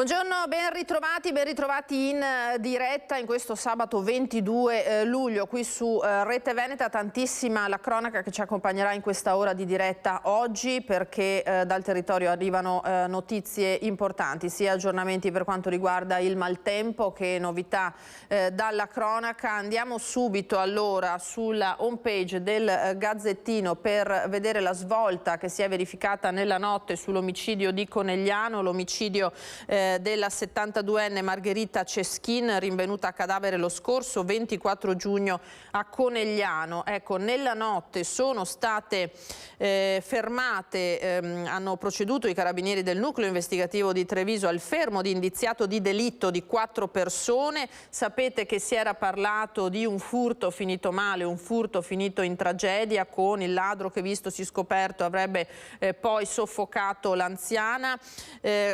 Buongiorno, ben ritrovati in diretta in questo sabato 22 luglio qui su Rete Veneta. Tantissima la cronaca che ci accompagnerà in questa ora di diretta oggi, perché dal territorio arrivano notizie importanti, sia aggiornamenti per quanto riguarda il maltempo che novità dalla cronaca. Andiamo subito allora sulla homepage del Gazzettino per vedere la svolta che si è verificata nella notte sull'omicidio di Conegliano, l'omicidio della 72enne Margherita Ceschin, rinvenuta a cadavere lo scorso 24 giugno a Conegliano. Ecco, nella notte sono state fermate, hanno proceduto i carabinieri del nucleo investigativo di Treviso al fermo di indiziato di delitto di 4 persone. Sapete che si era parlato di un furto finito male, un furto finito in tragedia, con il ladro che, vistosi scoperto, avrebbe poi soffocato l'anziana.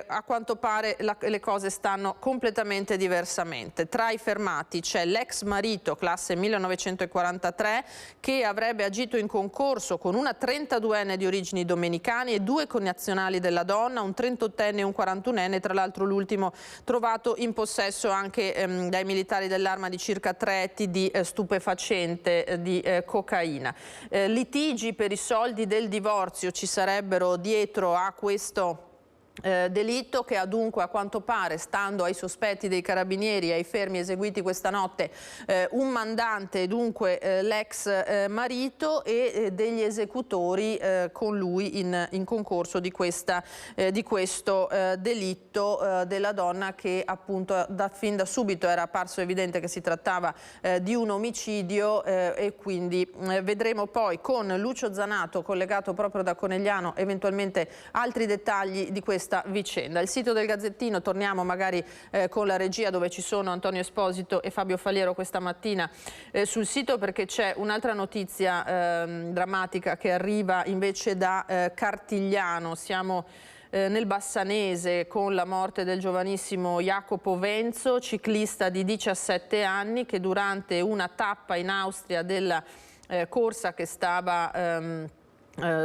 A quanto pare le cose stanno completamente diversamente. Tra i fermati c'è l'ex marito, classe 1943, che avrebbe agito in concorso con una 32enne di origini domenicane e 2 connazionali della donna, un 38enne e un 41enne, tra l'altro l'ultimo trovato in possesso anche dai militari dell'arma di circa 3 etti di stupefacente, di cocaina. Litigi per i soldi del divorzio ci sarebbero dietro a questo delitto, che ha dunque, a quanto pare, stando ai sospetti dei carabinieri e ai fermi eseguiti questa notte, un mandante, dunque l'ex marito, e degli esecutori con lui in concorso di questo delitto della donna, che appunto fin da subito era apparso evidente che si trattava di un omicidio, e quindi vedremo poi con Lucio Zanato, collegato proprio da Conegliano, eventualmente altri dettagli di questa vicenda. Il sito del Gazzettino, torniamo magari con la regia, dove ci sono Antonio Esposito e Fabio Faliero questa mattina sul sito, perché c'è un'altra notizia drammatica che arriva invece da Cartigliano. Siamo nel Bassanese con la morte del giovanissimo Jacopo Venzo, ciclista di 17 anni, che durante una tappa in Austria della corsa che stava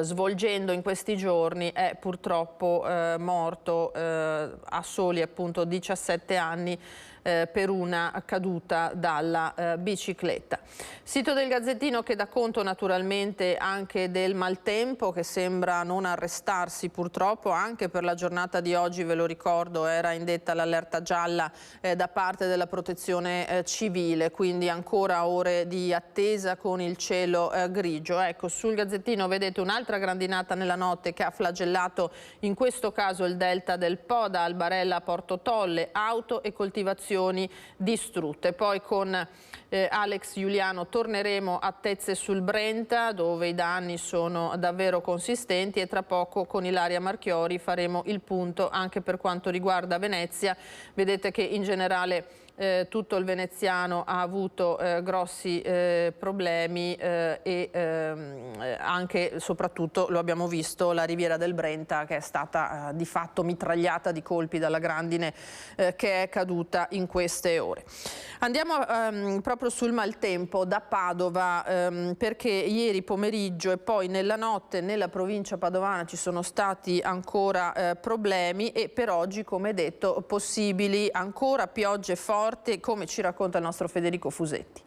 svolgendo in questi giorni è purtroppo morto a soli appunto 17 anni per una caduta dalla bicicletta. Sito del Gazzettino che dà conto naturalmente anche del maltempo, che sembra non arrestarsi purtroppo anche per la giornata di oggi. Ve lo ricordo, era indetta l'allerta gialla da parte della protezione civile, quindi ancora ore di attesa con il cielo grigio. Ecco, sul Gazzettino vedete un'altra grandinata nella notte che ha flagellato in questo caso il delta del Po, da Albarella a Porto Tolle, auto e coltivazioni distrutte. Poi con Alex Giuliano torneremo a Tezze sul Brenta, dove i danni sono davvero consistenti, e tra poco con Ilaria Marchiori faremo il punto anche per quanto riguarda Venezia. Vedete che in generale tutto il veneziano ha avuto grossi problemi, e anche soprattutto, lo abbiamo visto, la Riviera del Brenta, che è stata di fatto mitragliata di colpi dalla grandine che è caduta in queste ore. Andiamo proprio sul maltempo da Padova, perché ieri pomeriggio e poi nella notte nella provincia padovana ci sono stati ancora problemi, e per oggi, come detto, possibili ancora piogge forti, come ci racconta il nostro Federico Fusetti.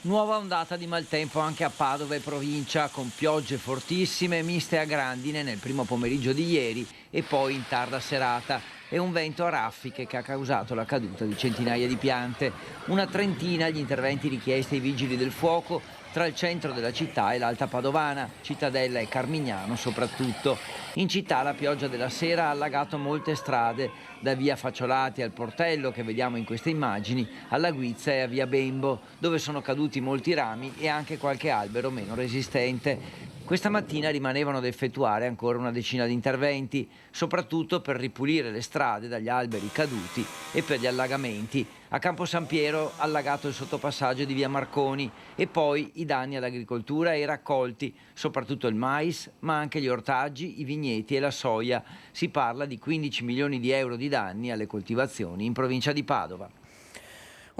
Nuova ondata di maltempo anche a Padova e provincia, con piogge fortissime miste a grandine nel primo pomeriggio di ieri e poi in tarda serata, e un vento a raffiche che ha causato la caduta di centinaia di piante. Una trentina gli interventi richiesti ai vigili del fuoco tra il centro della città e l'Alta Padovana, Cittadella e Carmignano soprattutto. In città la pioggia della sera ha allagato molte strade, da via Facciolati al Portello, che vediamo in queste immagini, alla Guizza e a via Bembo, dove sono caduti molti rami e anche qualche albero meno resistente. Questa mattina rimanevano da effettuare ancora una decina di interventi, soprattutto per ripulire le strade dagli alberi caduti e per gli allagamenti. A Campo San Piero allagato il sottopassaggio di via Marconi, e poi i danni all'agricoltura e ai raccolti, soprattutto il mais, ma anche gli ortaggi, i vigneti e la soia. Si parla di 15 milioni di euro di danni alle coltivazioni in provincia di Padova.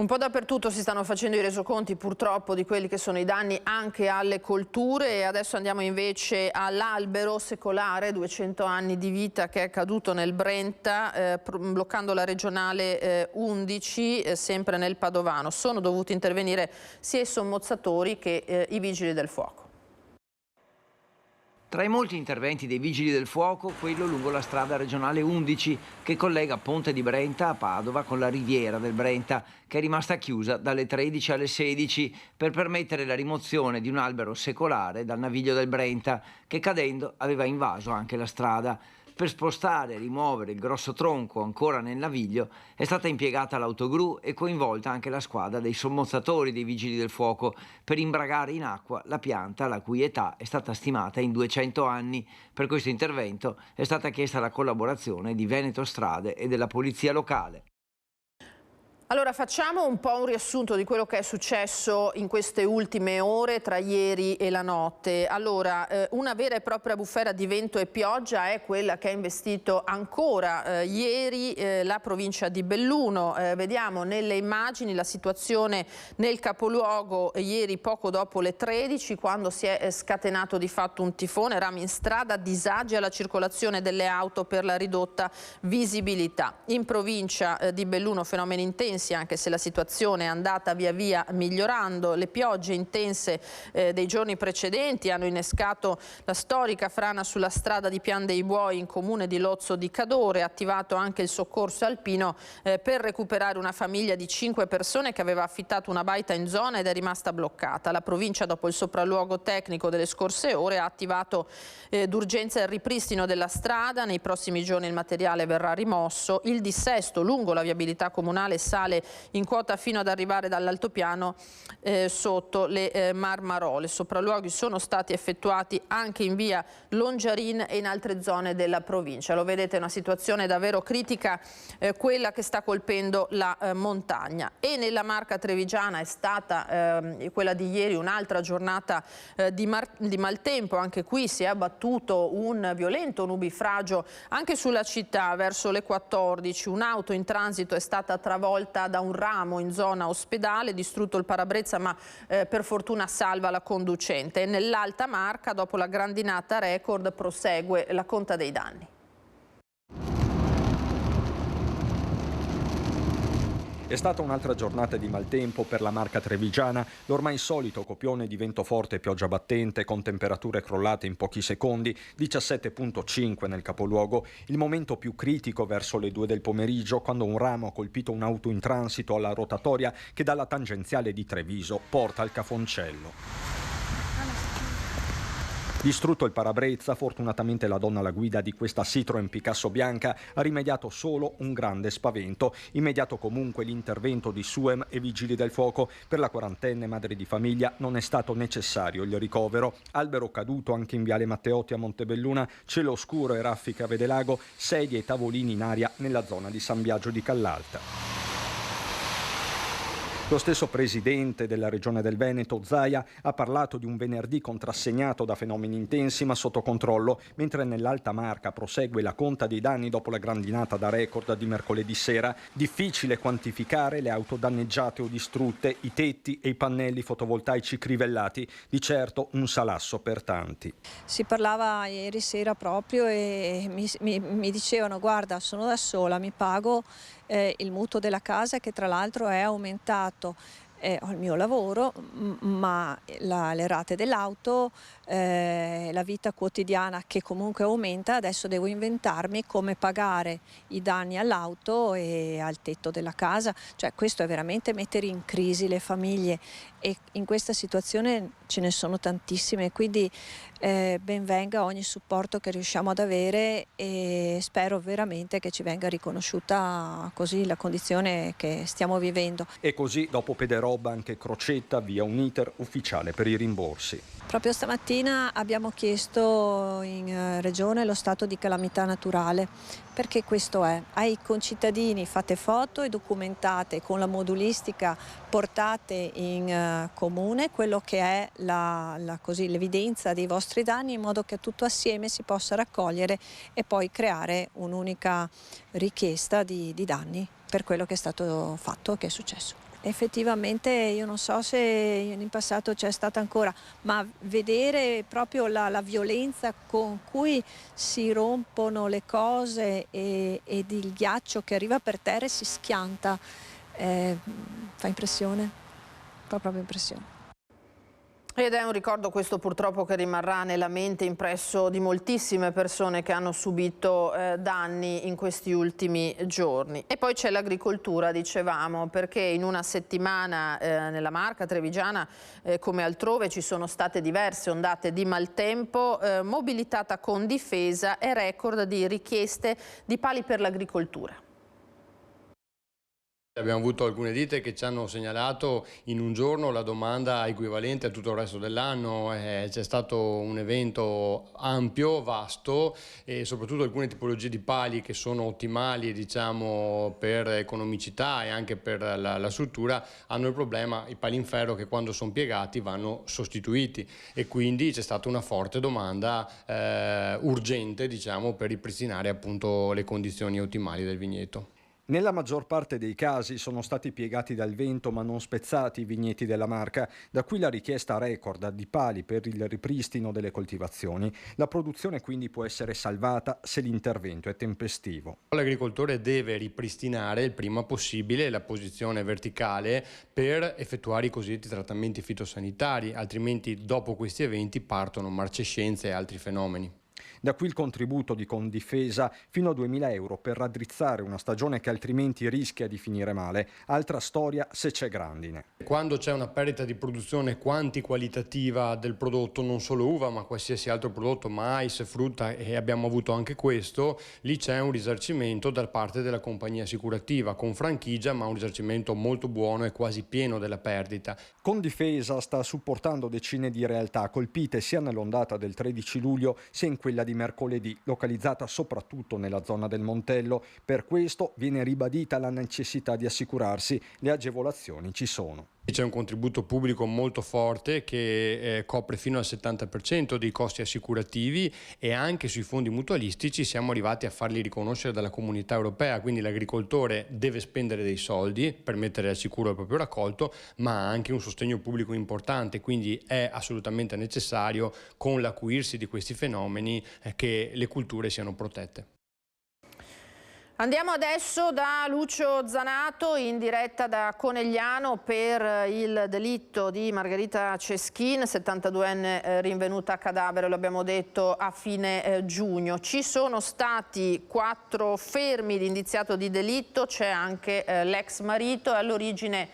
Un po' dappertutto si stanno facendo i resoconti purtroppo di quelli che sono i danni anche alle colture e adesso andiamo invece all'albero secolare, 200 anni di vita, che è caduto nel Brenta bloccando la regionale 11 sempre nel Padovano. Sono dovuti intervenire sia i sommozzatori che i vigili del fuoco. Tra i molti interventi dei Vigili del Fuoco, quello lungo la strada regionale 11 che collega Ponte di Brenta a Padova con la riviera del Brenta, che è rimasta chiusa dalle 13 alle 16 per permettere la rimozione di un albero secolare dal naviglio del Brenta che cadendo aveva invaso anche la strada. Per spostare e rimuovere il grosso tronco ancora nel naviglio è stata impiegata l'autogru e coinvolta anche la squadra dei sommozzatori dei Vigili del Fuoco per imbragare in acqua la pianta la cui età è stata stimata in 200 anni. Per questo intervento è stata chiesta la collaborazione di Veneto Strade e della Polizia Locale. Allora facciamo un po' un riassunto di quello che è successo in queste ultime ore tra ieri e la notte. Allora, una vera e propria bufera di vento e pioggia è quella che ha investito ancora ieri la provincia di Belluno. Vediamo nelle immagini la situazione nel capoluogo ieri poco dopo le 13 quando si è scatenato di fatto un tifone, rami in strada, disagi alla circolazione delle auto per la ridotta visibilità. In provincia di Belluno fenomeni intensi, anche se la situazione è andata via via migliorando. Le piogge intense dei giorni precedenti hanno innescato la storica frana sulla strada di Pian dei Buoi in comune di Lozzo di Cadore, attivato anche il soccorso alpino per recuperare una famiglia di 5 persone che aveva affittato una baita in zona ed è rimasta bloccata. La provincia, dopo il sopralluogo tecnico delle scorse ore, ha attivato d'urgenza il ripristino della strada. Nei prossimi giorni il materiale verrà rimosso. Il dissesto lungo la viabilità comunale sale in quota fino ad arrivare dall'altopiano sotto le Marmarole. Sopralluoghi sono stati effettuati anche in via Longiarin e in altre zone della provincia. Lo vedete, è una situazione davvero critica quella che sta colpendo la montagna. E nella Marca Trevigiana è stata quella di ieri un'altra giornata di maltempo. Anche qui si è abbattuto un violento nubifragio anche sulla città verso le 14. Un'auto in transito è stata travolta da un ramo in zona ospedale, distrutto il parabrezza ma per fortuna salva la conducente. Nell'Alta Marca, dopo la grandinata record, prosegue la conta dei danni. È stata un'altra giornata di maltempo per la Marca Trevigiana, l'ormai solito copione di vento forte e pioggia battente con temperature crollate in pochi secondi, 17,5 nel capoluogo, il momento più critico verso le 2 del pomeriggio quando un ramo ha colpito un'auto in transito alla rotatoria che dalla tangenziale di Treviso porta al Cafoncello. Distrutto il parabrezza, fortunatamente la donna alla guida di questa Citroen Picasso bianca ha rimediato solo un grande spavento. Immediato comunque l'intervento di SUEM e Vigili del Fuoco. Per la quarantenne madre di famiglia non è stato necessario il ricovero. Albero caduto anche in viale Matteotti a Montebelluna, cielo scuro e raffiche a Vedelago, sedie e tavolini in aria nella zona di San Biagio di Callalta. Lo stesso presidente della regione del Veneto, Zaia, ha parlato di un venerdì contrassegnato da fenomeni intensi ma sotto controllo, mentre nell'Alta Marca prosegue la conta dei danni dopo la grandinata da record di mercoledì sera. Difficile quantificare le auto danneggiate o distrutte, i tetti e i pannelli fotovoltaici crivellati, di certo un salasso per tanti. Si parlava ieri sera proprio e mi dicevano: guarda, sono da sola, mi pago il mutuo della casa che tra l'altro è aumentato, ho il mio lavoro ma le rate dell'auto, la vita quotidiana che comunque aumenta, adesso devo inventarmi come pagare i danni all'auto e al tetto della casa, cioè questo è veramente mettere in crisi le famiglie e in questa situazione ce ne sono tantissime, quindi ben venga ogni supporto che riusciamo ad avere e spero veramente che ci venga riconosciuta così la condizione che stiamo vivendo. E così dopo Pederoba anche Crocetta via un iter ufficiale per i rimborsi. Proprio stamattina abbiamo chiesto in regione lo stato di calamità naturale, perché questo è. Ai concittadini fate foto e documentate con la modulistica, portate in comune quello che è l'evidenza dei vostri danni, in modo che tutto assieme si possa raccogliere e poi creare un'unica richiesta di danni per quello che è stato fatto, che è successo. Effettivamente io non so se in passato c'è stata ancora, ma vedere proprio la violenza con cui si rompono le cose e il ghiaccio che arriva per terra e si schianta, fa impressione, fa proprio impressione. Ed è un ricordo questo purtroppo che rimarrà nella mente impresso di moltissime persone che hanno subito danni in questi ultimi giorni. E poi c'è l'agricoltura, dicevamo, perché in una settimana nella Marca trevigiana come altrove ci sono state diverse ondate di maltempo, mobilitata con Difesa e record di richieste di pali per l'agricoltura. Abbiamo avuto alcune ditte che ci hanno segnalato in un giorno la domanda equivalente a tutto il resto dell'anno. C'è stato un evento ampio, vasto, e soprattutto alcune tipologie di pali che sono ottimali, diciamo, per economicità e anche per la struttura, hanno il problema, i pali in ferro, che quando sono piegati vanno sostituiti, e quindi c'è stata una forte domanda urgente, diciamo, per ripristinare appunto le condizioni ottimali del vigneto. Nella maggior parte dei casi sono stati piegati dal vento ma non spezzati i vigneti della Marca, da qui la richiesta record di pali per il ripristino delle coltivazioni. La produzione quindi può essere salvata se l'intervento è tempestivo. L'agricoltore deve ripristinare il prima possibile la posizione verticale per effettuare i cosiddetti trattamenti fitosanitari, altrimenti dopo questi eventi partono marcescenze e altri fenomeni. Da qui il contributo di Condifesa fino a 2.000 euro per raddrizzare una stagione che altrimenti rischia di finire male. Altra storia se c'è grandine. Quando c'è una perdita di produzione qualitativa del prodotto, non solo uva ma qualsiasi altro prodotto, mais, frutta, e abbiamo avuto anche questo, lì c'è un risarcimento da parte della compagnia assicurativa con franchigia, ma un risarcimento molto buono e quasi pieno della perdita. Condifesa sta supportando decine di realtà colpite sia nell'ondata del 13 luglio sia in quella di mercoledì, localizzata soprattutto nella zona del Montello. Per questo viene ribadita la necessità di assicurarsi, le agevolazioni ci sono. C'è un contributo pubblico molto forte che copre fino al 70% dei costi assicurativi, e anche sui fondi mutualistici siamo arrivati a farli riconoscere dalla Comunità Europea, quindi l'agricoltore deve spendere dei soldi per mettere al sicuro il proprio raccolto, ma ha anche un sostegno pubblico importante, quindi è assolutamente necessario, con l'acuirsi di questi fenomeni, che le culture siano protette. Andiamo adesso da Lucio Zanato in diretta da Conegliano per il delitto di Margherita Ceschin, 72enne rinvenuta a cadavere, lo abbiamo detto, a fine giugno. Ci sono stati 4 fermi di indiziato di delitto, c'è anche l'ex marito, all'origine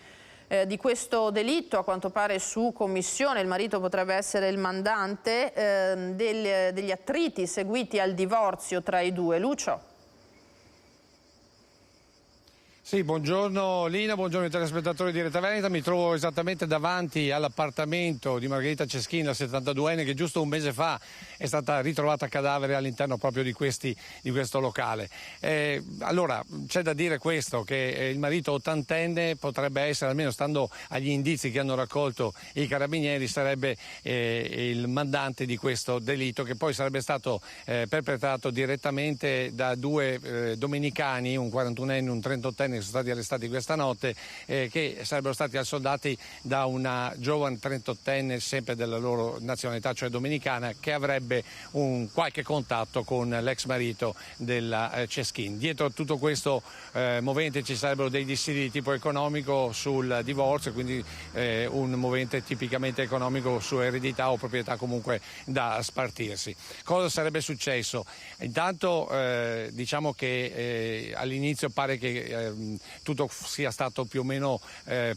di questo delitto, a quanto pare su commissione, il marito potrebbe essere il mandante, degli attriti seguiti al divorzio tra i due. Lucio? Sì, buongiorno Lina, buongiorno ai telespettatori di Rete Veneta. Mi trovo esattamente davanti all'appartamento di Margherita Ceschin, la 72enne, che giusto un mese fa è stata ritrovata a cadavere all'interno proprio di questo locale. Allora, c'è da dire questo, che il marito ottantenne potrebbe essere, almeno stando agli indizi che hanno raccolto i carabinieri, sarebbe il mandante di questo delitto, che poi sarebbe stato perpetrato direttamente da 2 domenicani, un 41enne e un 38enne, che sono stati arrestati questa notte, che sarebbero stati assoldati da una giovane 38enne sempre della loro nazionalità, cioè dominicana, che avrebbe un qualche contatto con l'ex marito della Ceschin. Dietro tutto questo movente ci sarebbero dei dissidi di tipo economico sul divorzio, quindi un movente tipicamente economico su eredità o proprietà comunque da spartirsi. Cosa sarebbe successo? Intanto diciamo che all'inizio pare che tutto sia stato più o meno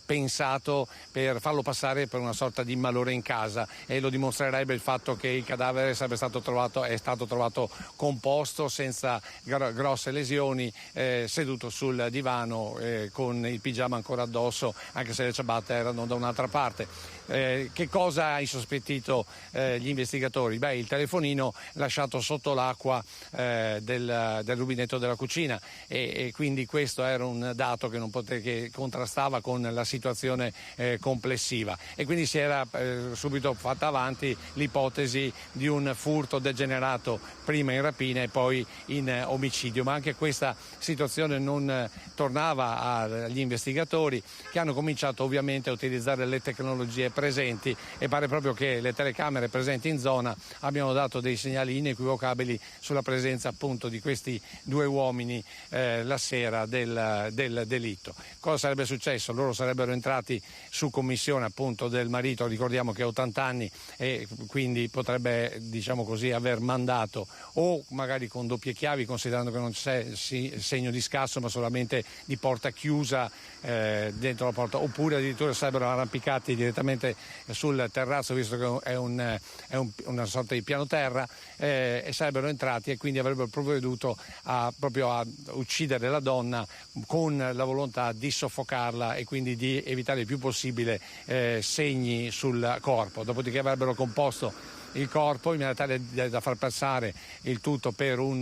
pensato per farlo passare per una sorta di malore in casa, e lo dimostrerebbe il fatto che il cadavere è stato trovato composto, senza grosse lesioni, seduto sul divano con il pigiama ancora addosso, anche se le ciabatte erano da un'altra parte. Che cosa ha insospettito gli investigatori? Il telefonino lasciato sotto l'acqua del rubinetto della cucina, e quindi questo era un un dato che contrastava con la situazione complessiva, e quindi si era subito fatta avanti l'ipotesi di un furto degenerato prima in rapina e poi in omicidio, ma anche questa situazione non tornava agli investigatori, che hanno cominciato ovviamente a utilizzare le tecnologie presenti, e pare proprio che le telecamere presenti in zona abbiano dato dei segnali inequivocabili sulla presenza appunto di questi due uomini la sera del delitto. Cosa sarebbe successo? Loro sarebbero entrati su commissione appunto del marito, ricordiamo che ha 80 anni e quindi potrebbe, diciamo così, aver mandato, o magari con doppie chiavi, considerando che non c'è segno di scasso ma solamente di porta chiusa dentro la porta, oppure addirittura sarebbero arrampicati direttamente sul terrazzo, visto che è una sorta di piano terra, e sarebbero entrati e quindi avrebbero provveduto proprio a uccidere la donna con la volontà di soffocarla e quindi di evitare il più possibile segni sul corpo. Dopodiché avrebbero composto il corpo in maniera tale da far passare il tutto per un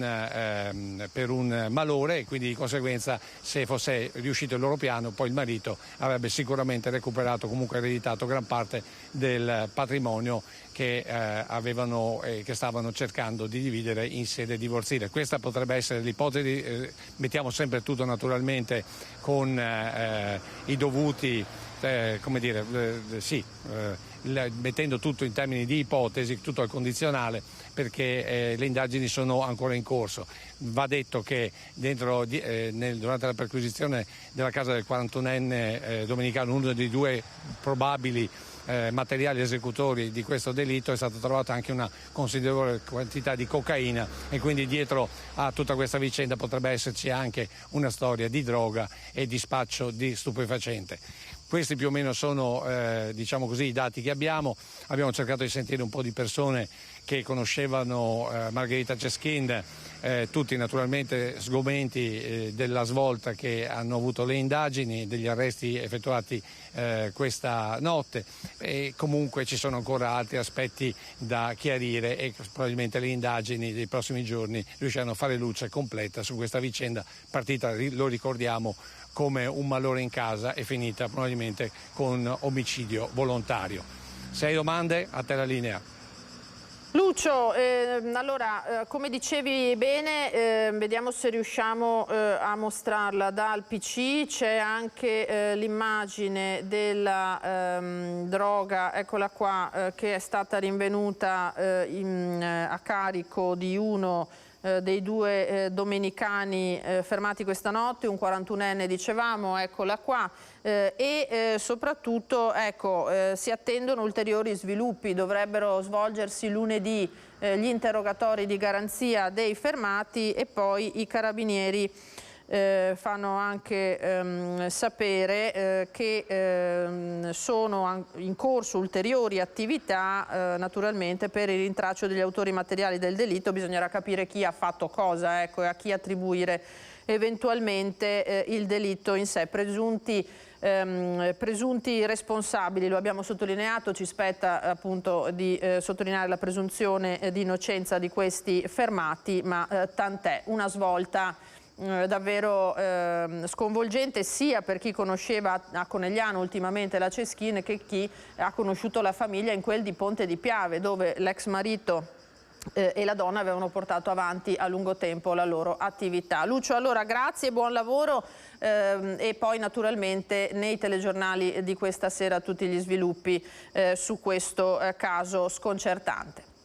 malore, e quindi di conseguenza, se fosse riuscito il loro piano, poi il marito avrebbe sicuramente recuperato, comunque ereditato gran parte del patrimonio che avevano che stavano cercando di dividere in sede divorzile. Questa potrebbe essere l'ipotesi, mettiamo sempre tutto naturalmente con i dovuti mettendo tutto in termini di ipotesi, tutto al condizionale, perché le indagini sono ancora in corso. Va detto che durante la perquisizione della casa del 41enne domenicano, uno dei due probabili materiali esecutori di questo delitto, è stata trovata anche una considerevole quantità di cocaina, e quindi dietro a tutta questa vicenda potrebbe esserci anche una storia di droga e di spaccio di stupefacente. Questi più o meno sono diciamo così, i dati che abbiamo. Abbiamo cercato di sentire un po' di persone che conoscevano Margherita Ceschin, tutti naturalmente sgomenti della svolta che hanno avuto le indagini, degli arresti effettuati questa notte, e comunque ci sono ancora altri aspetti da chiarire, e probabilmente le indagini dei prossimi giorni riusciranno a fare luce completa su questa vicenda partita, lo ricordiamo, come un malore in casa e finita probabilmente con omicidio volontario. Se hai domande, a te la linea. Lucio, allora, come dicevi bene, vediamo se riusciamo a mostrarla dal PC. C'è anche l'immagine della droga, eccola qua, che è stata rinvenuta a carico di uno dei due domenicani fermati questa notte, un 41enne dicevamo, eccola qua, e soprattutto ecco, si attendono ulteriori sviluppi. Dovrebbero svolgersi lunedì gli interrogatori di garanzia dei fermati, e poi i carabinieri fanno anche sapere che sono in corso ulteriori attività naturalmente per il rintraccio degli autori materiali del delitto. Bisognerà capire chi ha fatto cosa, ecco, e a chi attribuire eventualmente il delitto in sé. Presunti responsabili, lo abbiamo sottolineato, ci spetta appunto di sottolineare la presunzione di innocenza di questi fermati, ma tant'è, una svolta davvero sconvolgente sia per chi conosceva a Conegliano ultimamente la Ceschin, che chi ha conosciuto la famiglia in quel di Ponte di Piave, dove l'ex marito e la donna avevano portato avanti a lungo tempo la loro attività. Lucio, allora grazie, buon lavoro, e poi naturalmente nei telegiornali di questa sera tutti gli sviluppi su questo caso sconcertante.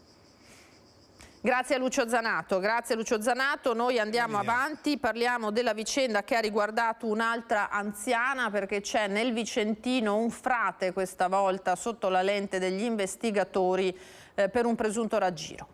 Grazie a Lucio Zanato, grazie a Lucio Zanato. Noi andiamo avanti, parliamo della vicenda che ha riguardato un'altra anziana, perché c'è nel Vicentino un frate, questa volta sotto la lente degli investigatori per un presunto raggiro.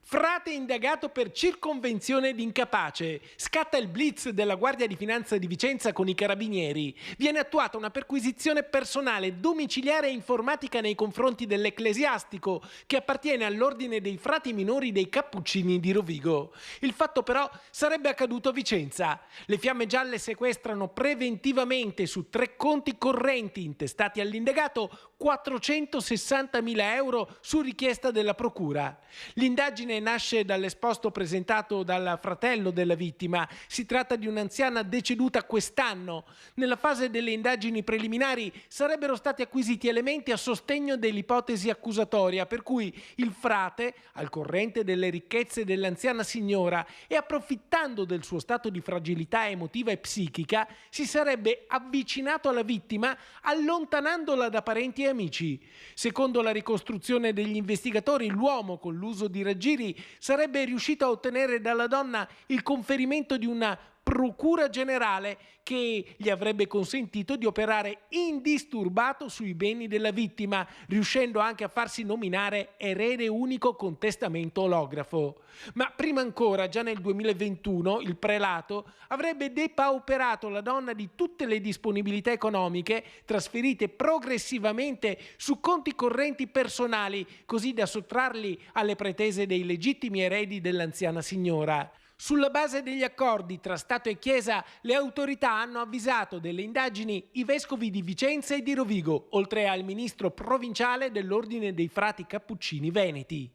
Frate indagato per circonvenzione d'incapace. Scatta il blitz della Guardia di Finanza di Vicenza con i carabinieri. Viene attuata una perquisizione personale, domiciliare e informatica nei confronti dell'ecclesiastico, che appartiene all'ordine dei frati minori dei Cappuccini di Rovigo. Il fatto però sarebbe accaduto a Vicenza. Le Fiamme Gialle sequestrano preventivamente su 3 conti correnti intestati all'indagato 460.000 euro su richiesta della procura. L'indagine nasce dall'esposto presentato dal fratello della vittima. Si tratta di un'anziana deceduta quest'anno. Nella fase delle indagini preliminari sarebbero stati acquisiti elementi a sostegno dell'ipotesi accusatoria, per cui il frate, al corrente delle ricchezze dell'anziana signora e approfittando del suo stato di fragilità emotiva e psichica, si sarebbe avvicinato alla vittima allontanandola da parenti e amici. Secondo la ricostruzione degli investigatori, l'uomo, con l'uso di raggiri, sarebbe riuscito a ottenere dalla donna il conferimento di una procura generale che gli avrebbe consentito di operare indisturbato sui beni della vittima, riuscendo anche a farsi nominare erede unico con testamento olografo. Ma prima ancora, già nel 2021, il prelato avrebbe depauperato la donna di tutte le disponibilità economiche trasferite progressivamente su conti correnti personali, così da sottrarli alle pretese dei legittimi eredi dell'anziana signora. Sulla base degli accordi tra Stato e Chiesa, le autorità hanno avvisato delle indagini i vescovi di Vicenza e di Rovigo, oltre al ministro provinciale dell'Ordine dei Frati Cappuccini Veneti.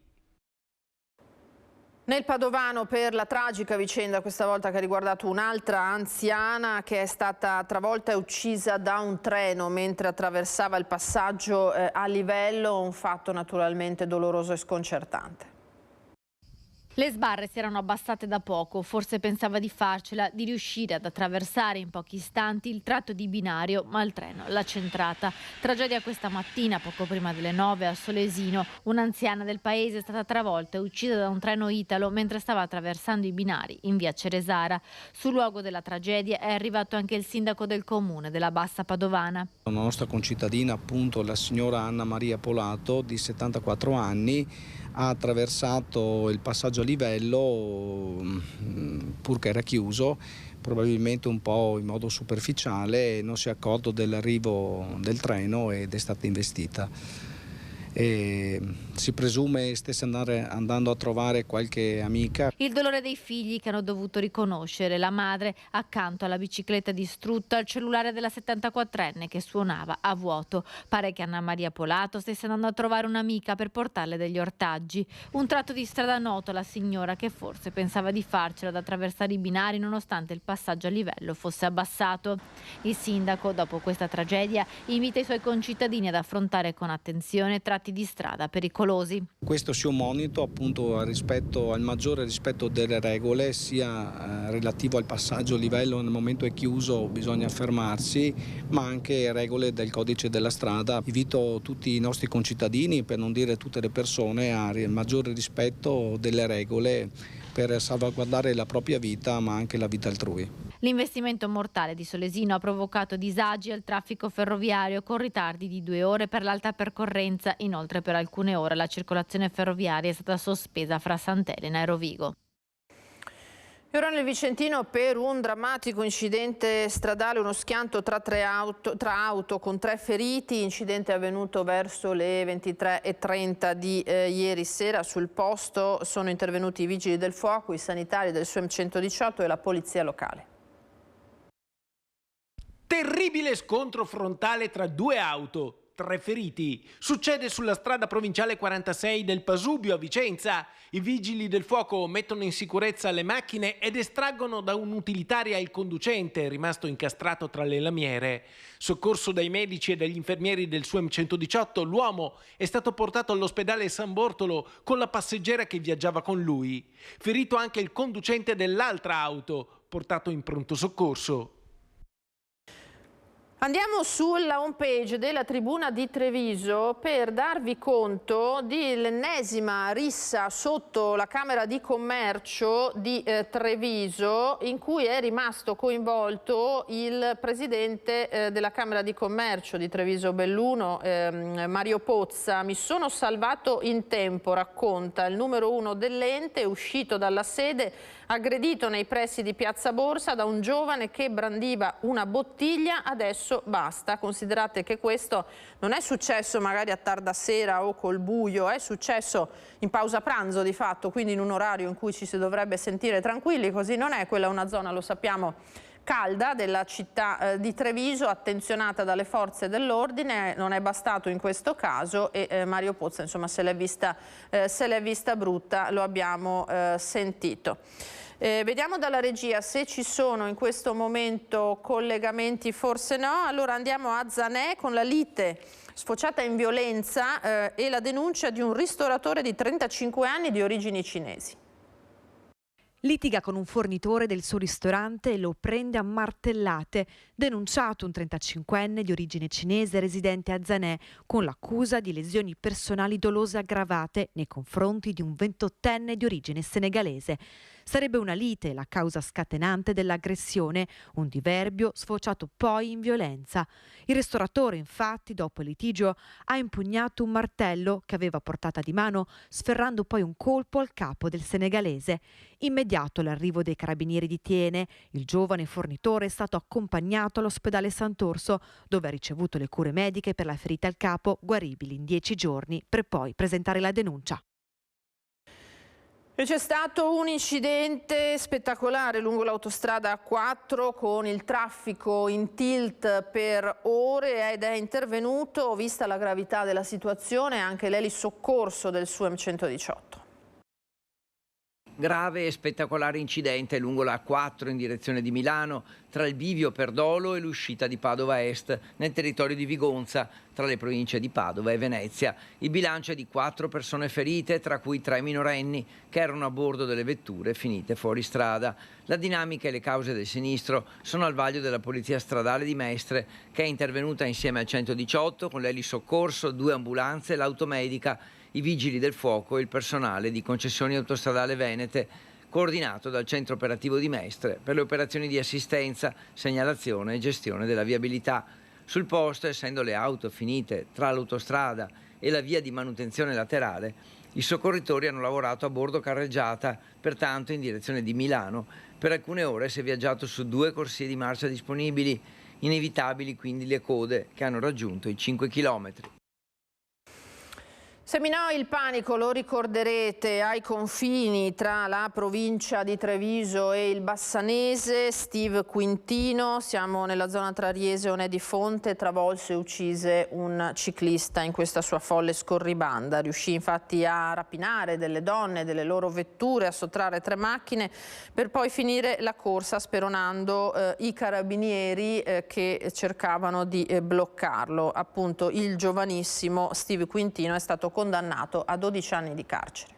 Nel Padovano, per la tragica vicenda questa volta che ha riguardato un'altra anziana che è stata travolta e uccisa da un treno mentre attraversava il passaggio a livello, un fatto naturalmente doloroso e sconcertante. Le sbarre si erano abbassate da poco, forse pensava di farcela, di riuscire ad attraversare in pochi istanti il tratto di binario, ma il treno l'ha centrata. Tragedia questa mattina, poco prima delle 9 a Solesino. Un'anziana del paese è stata travolta e uccisa da un treno italo mentre stava attraversando i binari in via Ceresara. Sul luogo della tragedia è arrivato anche il sindaco del comune della Bassa Padovana. Una nostra concittadina, appunto la signora Anna Maria Polato, di 74 anni, ha attraversato il passaggio a livello pur che era chiuso, probabilmente un po' in modo superficiale, non si è accorto dell'arrivo del treno ed è stata investita. E si presume stesse andando a trovare qualche amica. Il dolore dei figli che hanno dovuto riconoscere la madre accanto alla bicicletta distrutta, al cellulare della 74enne che suonava a vuoto. Pare che Anna Maria Polato stesse andando a trovare un'amica per portarle degli ortaggi. Un tratto di strada noto alla signora che forse pensava di farcela ad attraversare i binari nonostante il passaggio a livello fosse abbassato. Il sindaco, dopo questa tragedia, invita i suoi concittadini ad affrontare con attenzione tratti di strada pericolosi. Questo sia un monito appunto al maggiore rispetto delle regole, sia relativo al passaggio a livello nel momento è chiuso bisogna fermarsi, ma anche regole del codice della strada. Invito tutti i nostri concittadini, per non dire tutte le persone, a maggiore rispetto delle regole per salvaguardare la propria vita ma anche la vita altrui. L'investimento mortale di Solesino ha provocato disagi al traffico ferroviario con ritardi di 2 ore per l'alta percorrenza. Inoltre per alcune ore la circolazione ferroviaria è stata sospesa fra Sant'Elena e Rovigo. E ora nel Vicentino, per un drammatico incidente stradale, uno schianto tra auto con 3 feriti. Incidente avvenuto verso le 23:30 di ieri sera. Sul posto sono intervenuti i vigili del fuoco, i sanitari del SUEM 118 e la polizia locale. Terribile scontro frontale tra 2 auto, 3 feriti. Succede sulla strada provinciale 46 del Pasubio a Vicenza. I vigili del fuoco mettono in sicurezza le macchine ed estraggono da un'utilitaria il conducente, rimasto incastrato tra le lamiere. Soccorso dai medici e dagli infermieri del SUEM 118, l'uomo è stato portato all'ospedale San Bortolo con la passeggera che viaggiava con lui. Ferito anche il conducente dell'altra auto, portato in pronto soccorso. Andiamo sulla homepage della Tribuna di Treviso per darvi conto dell'ennesima rissa sotto la Camera di Commercio di Treviso, in cui è rimasto coinvolto il presidente della Camera di Commercio di Treviso Belluno, Mario Pozza. Mi sono salvato in tempo, racconta il numero 1 dell'ente, uscito dalla sede, aggredito nei pressi di Piazza Borsa da un giovane che brandiva una bottiglia. Adesso basta. Considerate che questo non è successo magari a tarda sera o col buio, è successo in pausa pranzo di fatto, quindi in un orario in cui ci si dovrebbe sentire tranquilli. Così non è, quella è una zona, lo sappiamo, calda della città di Treviso, attenzionata dalle forze dell'ordine. Non è bastato in questo caso e Mario Pozza, insomma, se l'è vista brutta, lo abbiamo sentito. Vediamo dalla regia se ci sono in questo momento collegamenti, forse no. Allora andiamo a Zanè con la lite sfociata in violenza e la denuncia di un ristoratore di 35 anni di origini cinesi. Litiga con un fornitore del suo ristorante e lo prende a martellate. Denunciato un 35enne di origine cinese residente a Zanè con l'accusa di lesioni personali dolose aggravate nei confronti di un 28enne di origine senegalese. Sarebbe una lite la causa scatenante dell'aggressione, un diverbio sfociato poi in violenza. Il ristoratore, infatti, dopo il litigio, ha impugnato un martello che aveva a portata di mano, sferrando poi un colpo al capo del senegalese. Immediato l'arrivo dei carabinieri di Thiene, il giovane fornitore è stato accompagnato all'ospedale Sant'Orso, dove ha ricevuto le cure mediche per la ferita al capo, guaribili in 10 giorni, per poi presentare la denuncia. E c'è stato un incidente spettacolare lungo l'autostrada A4 con il traffico in tilt per ore ed è intervenuto, vista la gravità della situazione, anche l'elisoccorso del SUEM 118. Grave e spettacolare incidente lungo la A4 in direzione di Milano, tra il bivio Perdolo e l'uscita di Padova Est, nel territorio di Vigonza, tra le province di Padova e Venezia. Il bilancio è di 4 persone ferite, tra cui 3 minorenni, che erano a bordo delle vetture finite fuori strada. La dinamica e le cause del sinistro sono al vaglio della Polizia Stradale di Mestre, che è intervenuta insieme al 118 con l'elisoccorso, 2 ambulanze, l'automedica, i vigili del fuoco e il personale di Concessioni Autostradale Venete, coordinato dal centro operativo di Mestre per le operazioni di assistenza, segnalazione e gestione della viabilità. Sul posto, essendo le auto finite tra l'autostrada e la via di manutenzione laterale, i soccorritori hanno lavorato a bordo carreggiata, pertanto in direzione di Milano. Per alcune ore si è viaggiato su 2 corsie di marcia disponibili, inevitabili quindi le code che hanno raggiunto i 5 chilometri. Seminò il panico, lo ricorderete, ai confini tra la provincia di Treviso e il Bassanese. Steve Quintino, siamo nella zona tra Riese e Onedifonte, travolse e uccise un ciclista in questa sua folle scorribanda. Riuscì infatti a rapinare delle donne, delle loro vetture, a sottrarre 3 macchine per poi finire la corsa speronando i carabinieri che cercavano di bloccarlo. Appunto il giovanissimo Steve Quintino è stato condannato a 12 anni di carcere.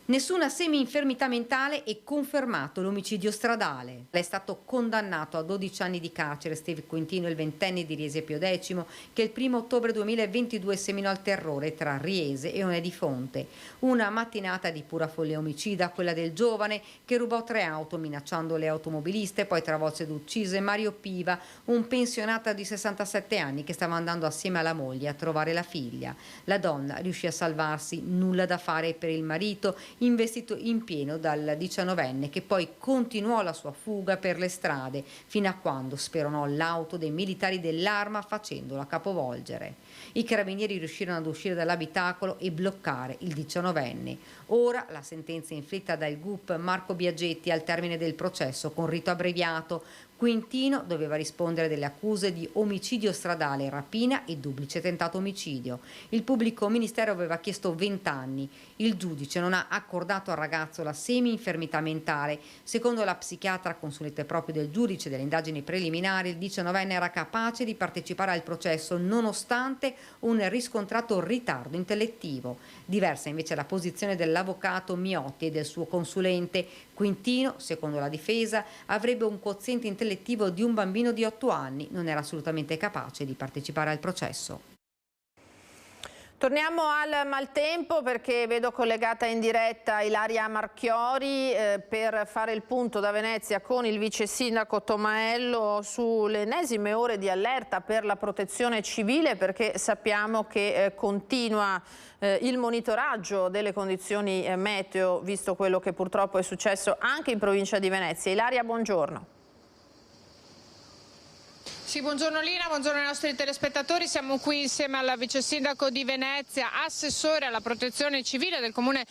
Nessuna semi-infermità mentale e confermato l'omicidio stradale. È stato condannato a 12 anni di carcere Steve Quintino, il 20enne di Riese Pio X, che il 1 ottobre 2022 seminò il terrore tra Riese e Onedifonte. Una mattinata di pura follia omicida, quella del giovane che rubò 3 auto minacciando le automobiliste, poi travolse ed uccise Mario Piva, un pensionato di 67 anni che stava andando assieme alla moglie a trovare la figlia. La donna riuscì a salvarsi, nulla da fare per il marito, investito in pieno dal 19enne, che poi continuò la sua fuga per le strade fino a quando speronò l'auto dei militari dell'Arma facendola capovolgere. I carabinieri riuscirono ad uscire dall'abitacolo e bloccare il 19enne. Ora la sentenza inflitta dal GUP Marco Biaggetti al termine del processo con rito abbreviato. Quintino doveva rispondere delle accuse di omicidio stradale, rapina e duplice tentato omicidio. Il pubblico ministero aveva chiesto 20 anni. Il giudice non ha accordato al ragazzo la semi-infermità mentale. Secondo la psichiatra consulente proprio del giudice delle indagini preliminari, il 19enne era capace di partecipare al processo nonostante un riscontrato ritardo intellettivo. Diversa invece la posizione dell'avvocato Miotti e del suo consulente. Quintino, secondo la difesa, avrebbe un quoziente intellettivo di un bambino di 8 anni, non era assolutamente capace di partecipare al processo. Torniamo al maltempo perché vedo collegata in diretta Ilaria Marchiori per fare il punto da Venezia con il vice sindaco Tomaello sulle ennesime ore di allerta per la protezione civile, perché sappiamo che continua il monitoraggio delle condizioni meteo, visto quello che purtroppo è successo anche in provincia di Venezia. Ilaria, buongiorno. Sì, buongiorno Lina, buongiorno ai nostri telespettatori. Siamo qui insieme al vice sindaco di Venezia, assessore alla protezione civile del comune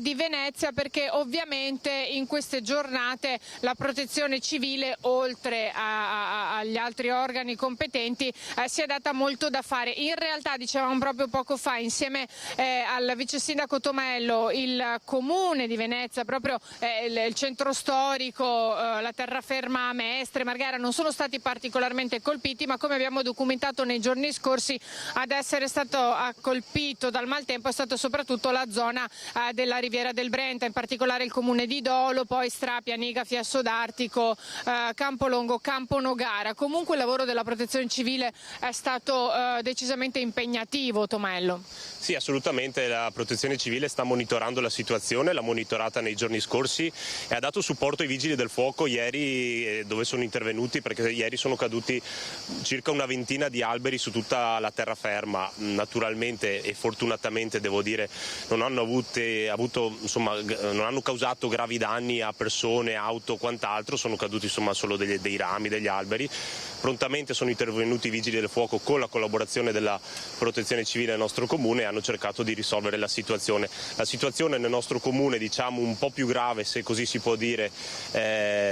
di Venezia, perché ovviamente in queste giornate la protezione civile, oltre agli altri organi competenti, si è data molto da fare. In realtà, dicevamo proprio poco fa, insieme al vice sindaco Tomello, il comune di Venezia, proprio il centro storico, la terraferma Mestre, Marghera, non sono stati particolarmente colpiti, ma come abbiamo documentato nei giorni scorsi, ad essere stato colpito dal maltempo è stato soprattutto la zona della Riviera del Brenta, in particolare il comune di Dolo, poi Strapia, Niga, Fiasso d'Artico, Campolongo, Camponogara. Comunque il lavoro della protezione civile è stato decisamente impegnativo, Tomello. Sì, assolutamente, la protezione civile sta monitorando la situazione, l'ha monitorata nei giorni scorsi e ha dato supporto ai vigili del fuoco ieri, dove sono intervenuti, perché ieri sono caduti circa una ventina di alberi su tutta la terraferma. Naturalmente e fortunatamente, devo dire, non hanno causato gravi danni a persone, auto, quant'altro, sono caduti solo dei rami, degli alberi. Prontamente sono intervenuti i vigili del fuoco con la collaborazione della protezione civile del nostro comune e hanno cercato di risolvere la situazione. La situazione nel nostro comune, diciamo un po' più grave, se così si può dire,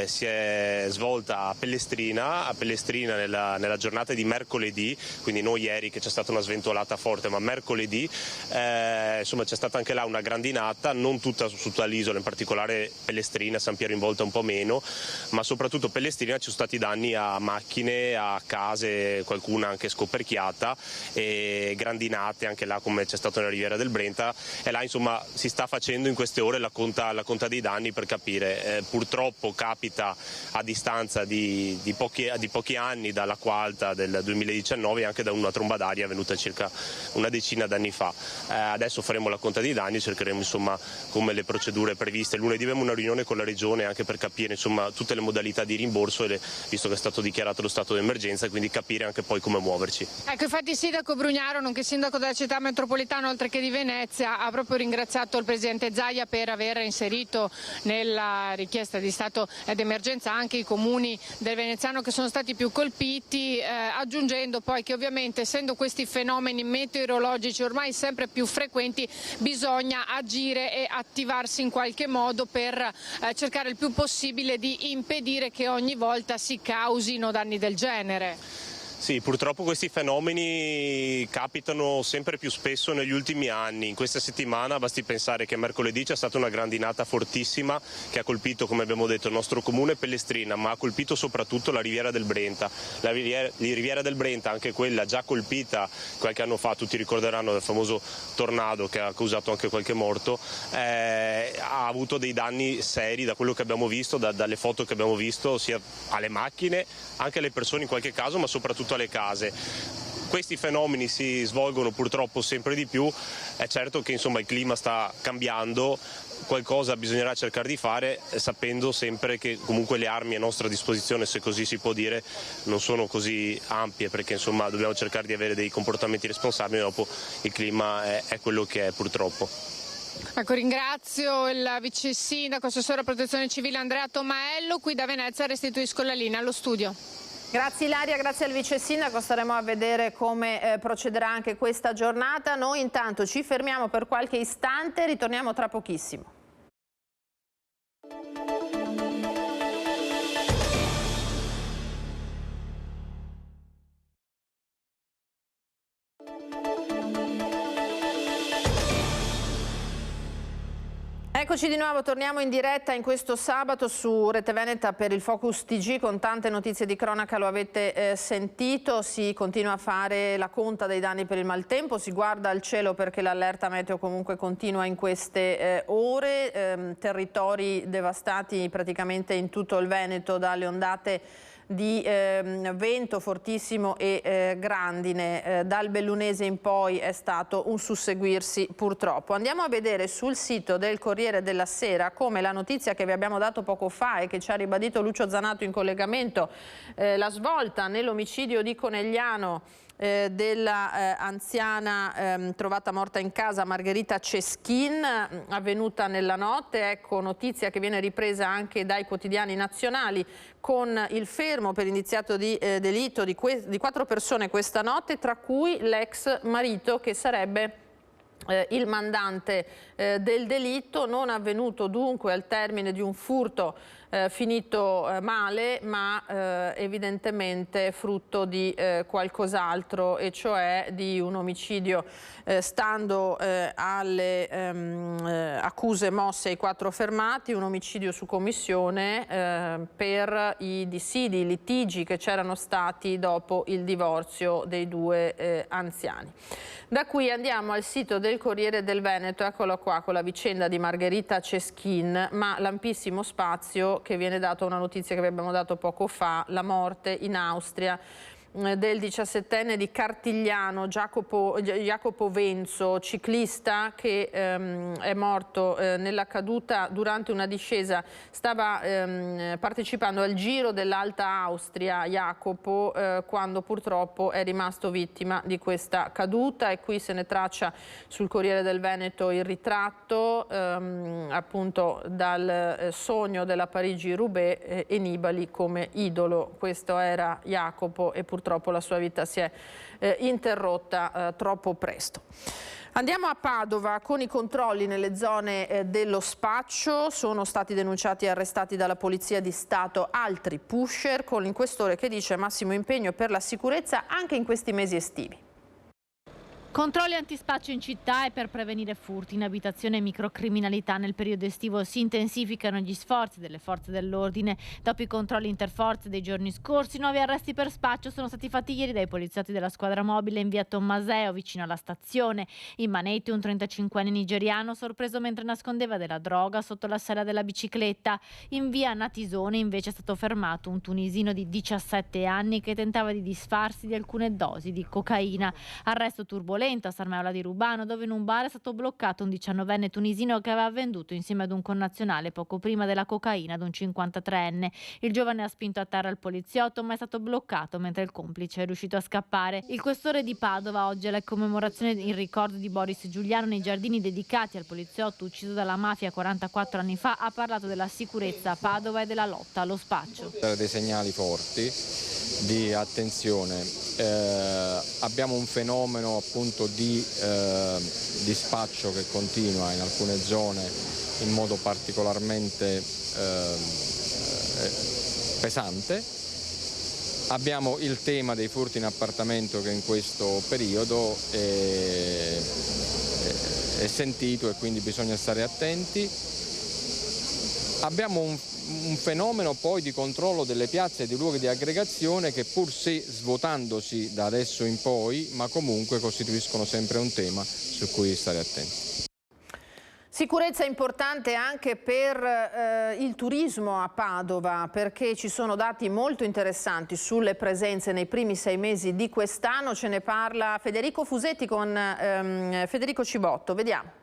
si è svolta a Pellestrina nella giornata di mercoledì, quindi non ieri che c'è stata una sventolata forte, ma mercoledì c'è stata anche là una grandinata, non tutta l'isola, in particolare Pellestrina, San Piero in Volta un po' meno, ma soprattutto Pellestrina ci sono stati danni a macchine, a case, qualcuna anche scoperchiata, e grandinate anche là come c'è stato nella Riviera del Brenta, e là insomma si sta facendo in queste ore la conta dei danni per capire. Purtroppo capita a distanza di pochi anni dall'acqua alta del 2019 e anche da una tromba d'aria avvenuta circa una decina d'anni fa. Adesso faremo la conta dei danni, cercheremo insomma come le procedure previste. Lunedì abbiamo una riunione con la regione anche per capire insomma tutte le modalità di rimborso, visto che è stato dichiarato lo stato d'emergenza, quindi capire anche poi come muoverci. Ecco, infatti il sindaco Brugnaro, nonché sindaco della città metropolitana oltre che di Venezia, ha proprio ringraziato il presidente Zaia per aver inserito nella richiesta di stato d'emergenza anche i comuni del veneziano che sono stati più colpiti, aggiungendo poi che ovviamente, essendo questi fenomeni meteorologici ormai sempre più frequenti, bisogna agire e attivarsi in qualche modo per cercare il più possibile di impedire che ogni volta si causino danni del genere. Sì, purtroppo questi fenomeni capitano sempre più spesso negli ultimi anni. In questa settimana basti pensare che mercoledì c'è stata una grandinata fortissima che ha colpito, come abbiamo detto, il nostro comune Pellestrina, ma ha colpito soprattutto la Riviera del Brenta. La Riviera del Brenta, anche quella già colpita qualche anno fa, tutti ricorderanno del famoso tornado che ha causato anche qualche morto, ha avuto dei danni seri da quello che abbiamo visto, dalle foto che abbiamo visto, sia alle macchine, anche alle persone in qualche caso, ma soprattutto alle case. Questi fenomeni si svolgono purtroppo sempre di più, è certo che insomma il clima sta cambiando, qualcosa bisognerà cercare di fare, sapendo sempre che comunque le armi a nostra disposizione, se così si può dire, non sono così ampie, perché insomma dobbiamo cercare di avere dei comportamenti responsabili, dopo il clima è quello che è purtroppo. Ecco, ringrazio il vice sindaco, assessore alla protezione civile Andrea Tomaello. Qui da Venezia restituisco la linea allo studio. Grazie Ilaria, grazie al vice sindaco, staremo a vedere come procederà anche questa giornata. Noi intanto ci fermiamo per qualche istante, ritorniamo tra pochissimo. Eccoci di nuovo, torniamo in diretta in questo sabato su Rete Veneta per il Focus TG con tante notizie di cronaca, lo avete sentito, si continua a fare la conta dei danni per il maltempo, si guarda al cielo perché l'allerta meteo comunque continua in queste ore, territori devastati praticamente in tutto il Veneto dalle ondate di vento fortissimo e grandine. Dal Bellunese in poi è stato un susseguirsi purtroppo. Andiamo a vedere sul sito del Corriere della Sera come la notizia che vi abbiamo dato poco fa e che ci ha ribadito Lucio Zanato in collegamento, la svolta nell'omicidio di Conegliano della anziana trovata morta in casa Margherita Ceschin, avvenuta nella notte. Ecco, notizia che viene ripresa anche dai quotidiani nazionali con il fermo fermo per indiziato di delitto di 4 persone questa notte, tra cui l'ex marito, che sarebbe il mandante del delitto, non avvenuto dunque al termine di un furto finito male, ma evidentemente frutto di qualcos'altro, e cioè di un omicidio, stando alle accuse mosse ai 4 fermati, un omicidio su commissione per i dissidi, i litigi che c'erano stati dopo il divorzio dei 2 anziani. Da qui andiamo al sito del Corriere del Veneto, eccolo qua, con la vicenda di Margherita Ceschin, ma l'ampissimo spazio che viene dato a una notizia che vi abbiamo dato poco fa: la morte in Austria del 17enne di Cartigliano, Jacopo Venzo, ciclista che è morto nella caduta durante una discesa. Stava partecipando al Giro dell'Alta Austria, Jacopo, quando purtroppo è rimasto vittima di questa caduta, e qui se ne traccia sul Corriere del Veneto il ritratto appunto dal sogno della Parigi-Roubaix e Nibali come idolo. Questo era Jacopo e purtroppo la sua vita si è interrotta troppo presto. Andiamo a Padova con i controlli nelle zone dello spaccio. Sono stati denunciati e arrestati dalla Polizia di Stato altri pusher, con l'inquestore che dice massimo impegno per la sicurezza anche in questi mesi estivi. Controlli antispaccio in città e per prevenire furti in abitazione e microcriminalità. Nel periodo estivo si intensificano gli sforzi delle forze dell'ordine. Dopo i controlli interforze dei giorni scorsi, 9 arresti per spaccio sono stati fatti ieri dai poliziotti della squadra mobile in via Tommaseo, vicino alla stazione. In Maneti un 35enne nigeriano sorpreso mentre nascondeva della droga sotto la sella della bicicletta. In via Natisone invece è stato fermato un tunisino di 17 anni che tentava di disfarsi di alcune dosi di cocaina. Arresto turbolento a Sarmeola di Rubano, dove in un bar è stato bloccato un 19enne tunisino che aveva venduto insieme ad un connazionale poco prima della cocaina ad un 53enne. Il giovane ha spinto a terra il poliziotto, ma è stato bloccato mentre il complice è riuscito a scappare. Il questore di Padova oggi alla commemorazione in ricordo di Boris Giuliano nei giardini dedicati al poliziotto ucciso dalla mafia 44 anni fa, ha parlato della sicurezza a Padova e della lotta allo spaccio. Dei segnali forti di attenzione. Abbiamo un fenomeno appunto di spaccio che continua in alcune zone in modo particolarmente pesante. Abbiamo il tema dei furti in appartamento che in questo periodo è sentito e quindi bisogna stare attenti. Abbiamo un fenomeno poi di controllo delle piazze e dei luoghi di aggregazione che, pur se svuotandosi da adesso in poi, ma comunque costituiscono sempre un tema su cui stare attenti. Sicurezza importante anche per il turismo a Padova, perché ci sono dati molto interessanti sulle presenze nei primi 6 mesi di quest'anno. Ce ne parla Federico Fusetti con Federico Cibotto. Vediamo.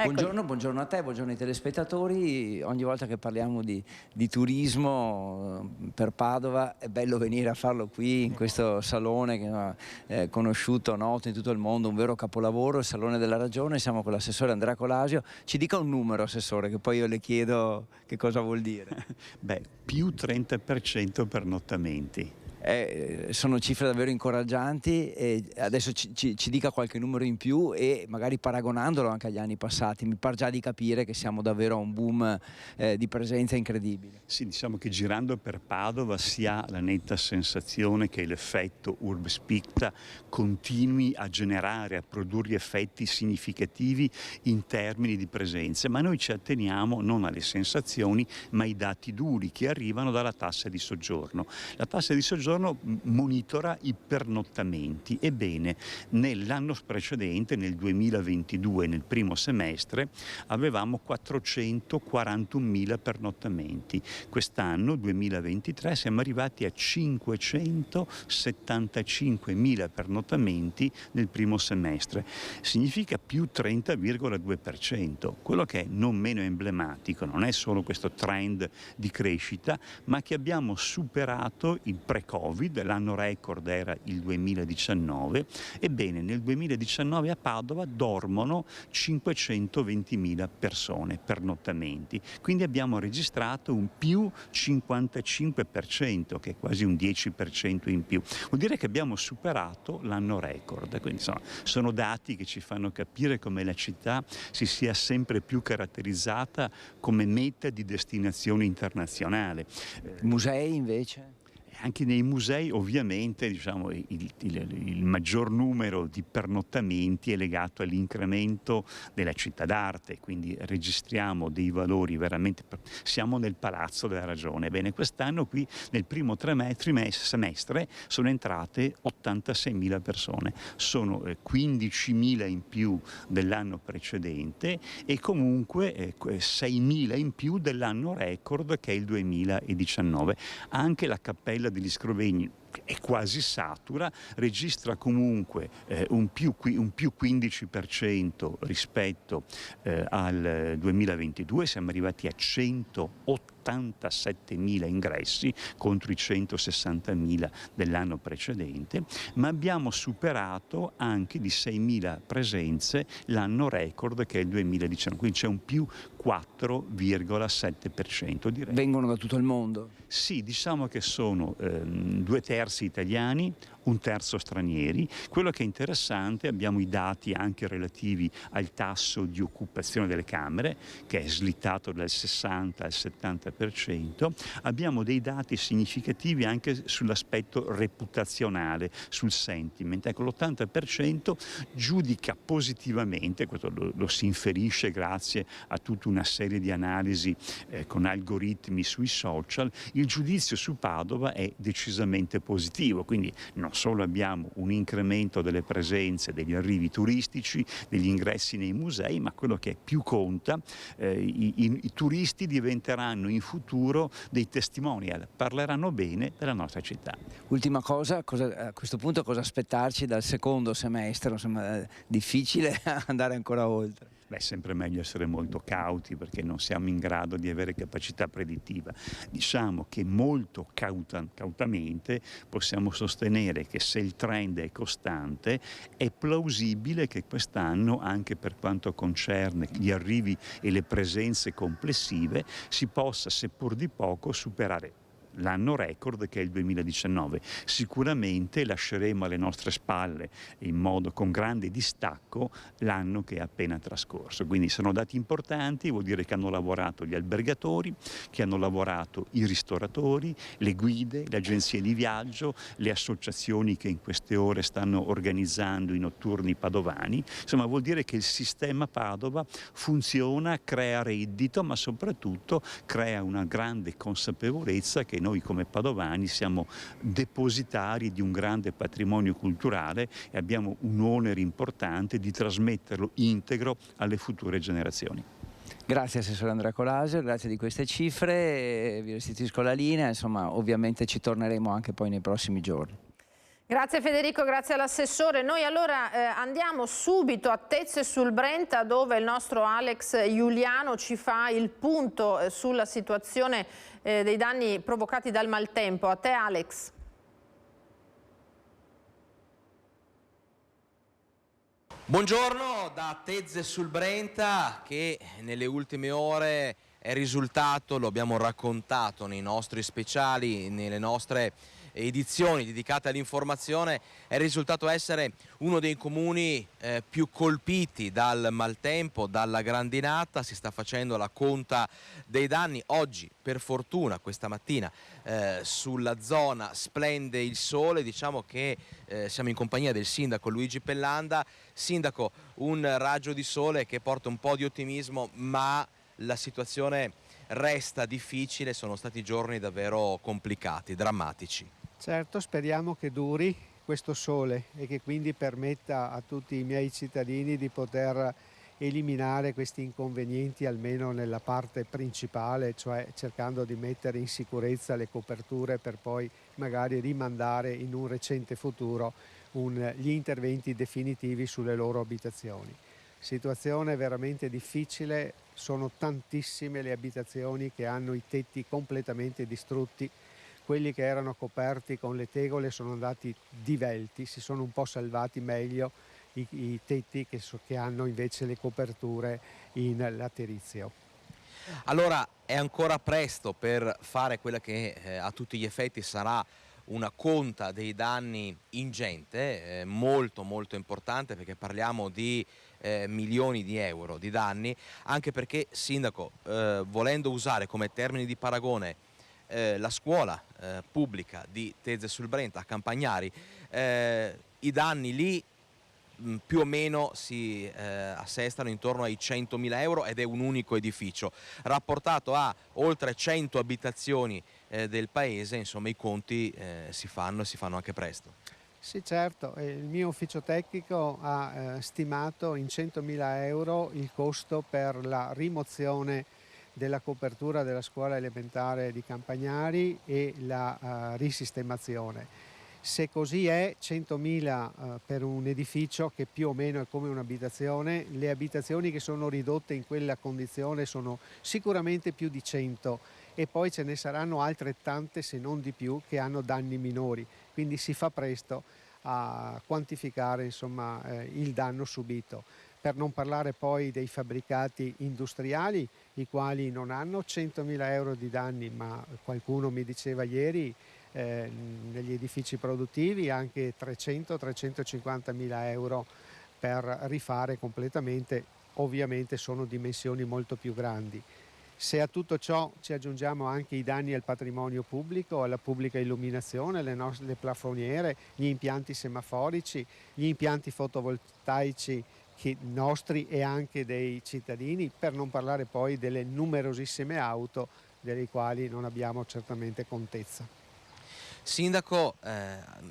Buongiorno a te, buongiorno ai telespettatori. Ogni volta che parliamo di turismo per Padova è bello venire a farlo qui in questo salone che è conosciuto, noto in tutto il mondo, un vero capolavoro, il Salone della Ragione. Siamo con l'assessore Andrea Colasio. Ci dica un numero, assessore, che poi io le chiedo che cosa vuol dire. Beh, più 30% per nottamenti. Sono cifre davvero incoraggianti, e adesso ci dica qualche numero in più e magari paragonandolo anche agli anni passati. Mi par già di capire che siamo davvero a un boom di presenza incredibile. Sì, diciamo che girando per Padova si ha la netta sensazione che l'effetto Urbs Picta continui a generare, a produrre effetti significativi in termini di presenze, ma noi ci atteniamo non alle sensazioni ma ai dati duri che arrivano dalla tassa di soggiorno. La tassa di soggiorno monitora i pernottamenti. Ebbene, nell'anno precedente, nel 2022, nel primo semestre, avevamo 441.000 pernottamenti. Quest'anno, 2023, siamo arrivati a 575.000 pernottamenti nel primo semestre. Significa più 30,2%. Quello che è non meno emblematico non è solo questo trend di crescita, ma che abbiamo superato il pre-Covid Covid, l'anno record era il 2019, ebbene nel 2019 a Padova dormono 520.000 persone pernottamenti, quindi abbiamo registrato un più 55%, che è quasi un 10% in più. Vuol dire che abbiamo superato l'anno record, quindi insomma, sono dati che ci fanno capire come la città si sia sempre più caratterizzata come meta di destinazione internazionale. Musei invece? Anche nei musei ovviamente diciamo, il maggior numero di pernottamenti è legato all'incremento della città d'arte, quindi registriamo dei valori veramente, siamo nel palazzo della ragione. Bene, quest'anno qui nel primo semestre sono entrate 86.000 persone, sono 15.000 in più dell'anno precedente e comunque 6.000 in più dell'anno record che è il 2019. Anche la Cappella degli Scrovegni è quasi satura, registra comunque un più 15% rispetto al 2022, siamo arrivati a 187.000 ingressi contro i 160.000 dell'anno precedente, ma abbiamo superato anche di 6.000 presenze l'anno record che è il 2019, quindi c'è un più 4,7% direi. Vengono da tutto il mondo? Sì, diciamo che sono 2/3 italiani, 1/3 stranieri. Quello che è interessante, abbiamo i dati anche relativi al tasso di occupazione delle camere, che è slittato dal 60 al 70%. Abbiamo dei dati significativi anche sull'aspetto reputazionale, sul sentiment. Ecco, l'80% giudica positivamente, questo lo si inferisce grazie a tutta una serie di analisi con algoritmi sui social. Il giudizio su Padova è decisamente positivo, quindi non solo abbiamo un incremento delle presenze, degli arrivi turistici, degli ingressi nei musei, ma quello che più conta, i turisti diventeranno in futuro dei testimonial, parleranno bene della nostra città. Ultima cosa, a questo punto cosa aspettarci dal secondo semestre? Insomma, difficile andare ancora oltre. Beh, è sempre meglio essere molto cauti perché non siamo in grado di avere capacità predittiva. Diciamo che molto cautamente possiamo sostenere che se il trend è costante è plausibile che quest'anno, anche per quanto concerne gli arrivi e le presenze complessive, si possa, seppur di poco, superare l'anno record che è il 2019. Sicuramente lasceremo alle nostre spalle con grande distacco l'anno che è appena trascorso. Quindi sono dati importanti, vuol dire che hanno lavorato gli albergatori, che hanno lavorato i ristoratori, le guide, le agenzie di viaggio, le associazioni che in queste ore stanno organizzando i notturni padovani. Insomma, vuol dire che il sistema Padova funziona, crea reddito, ma soprattutto crea una grande consapevolezza che noi come padovani siamo depositari di un grande patrimonio culturale e abbiamo un onere importante di trasmetterlo integro alle future generazioni. Grazie Assessore Andrea Colasio, grazie di queste cifre, vi restituisco la linea, insomma ovviamente ci torneremo anche poi nei prossimi giorni. Grazie Federico, grazie all'assessore. Noi allora andiamo subito a Tezze sul Brenta dove il nostro Alex Giuliano ci fa il punto sulla situazione dei danni provocati dal maltempo. A te Alex. Buongiorno da Tezze sul Brenta che nelle ultime ore è risultato, lo abbiamo raccontato nei nostri speciali, nelle nostre edizioni dedicate all'informazione, è risultato essere uno dei comuni più colpiti dal maltempo, dalla grandinata. Si sta facendo la conta dei danni. Oggi, per fortuna, questa mattina sulla zona splende il sole. Diciamo che siamo in compagnia del sindaco Luigi Pellanda. Sindaco, un raggio di sole che porta un po' di ottimismo, ma la situazione resta difficile. Sono stati giorni davvero complicati, drammatici. Certo, speriamo che duri questo sole e che quindi permetta a tutti i miei cittadini di poter eliminare questi inconvenienti almeno nella parte principale, cioè cercando di mettere in sicurezza le coperture per poi magari rimandare in un recente futuro gli interventi definitivi sulle loro abitazioni. Situazione veramente difficile, sono tantissime le abitazioni che hanno i tetti completamente distrutti, quelli che erano coperti con le tegole sono andati divelti, si sono un po' salvati meglio i tetti che hanno invece le coperture in laterizio. Allora è ancora presto per fare quella che a tutti gli effetti sarà una conta dei danni ingente, molto molto importante, perché parliamo di milioni di euro di danni, anche perché, Sindaco, volendo usare come termini di paragone la scuola pubblica di Tezze sul Brenta a Campagnari, i danni lì più o meno si assestano intorno ai 100.000 euro ed è un unico edificio. Rapportato a oltre 100 abitazioni del paese, insomma i conti si fanno anche presto. Sì, certo, il mio ufficio tecnico ha stimato in 100.000 euro il costo per la rimozione della copertura della scuola elementare di Campagnari e la risistemazione. Se così è, 100.000 per un edificio che più o meno è come un'abitazione, le abitazioni che sono ridotte in quella condizione sono sicuramente più di 100 e poi ce ne saranno altrettante, se non di più, che hanno danni minori, quindi si fa presto a quantificare, insomma, il danno subito. Per non parlare poi dei fabbricati industriali, i quali non hanno 100.000 euro di danni, ma qualcuno mi diceva ieri negli edifici produttivi anche 300-350.000 euro per rifare completamente. Ovviamente sono dimensioni molto più grandi. Se a tutto ciò ci aggiungiamo anche i danni al patrimonio pubblico, alla pubblica illuminazione, le plafoniere, gli impianti semaforici, gli impianti fotovoltaici nostri e anche dei cittadini, per non parlare poi delle numerosissime auto delle quali non abbiamo certamente contezza. Sindaco,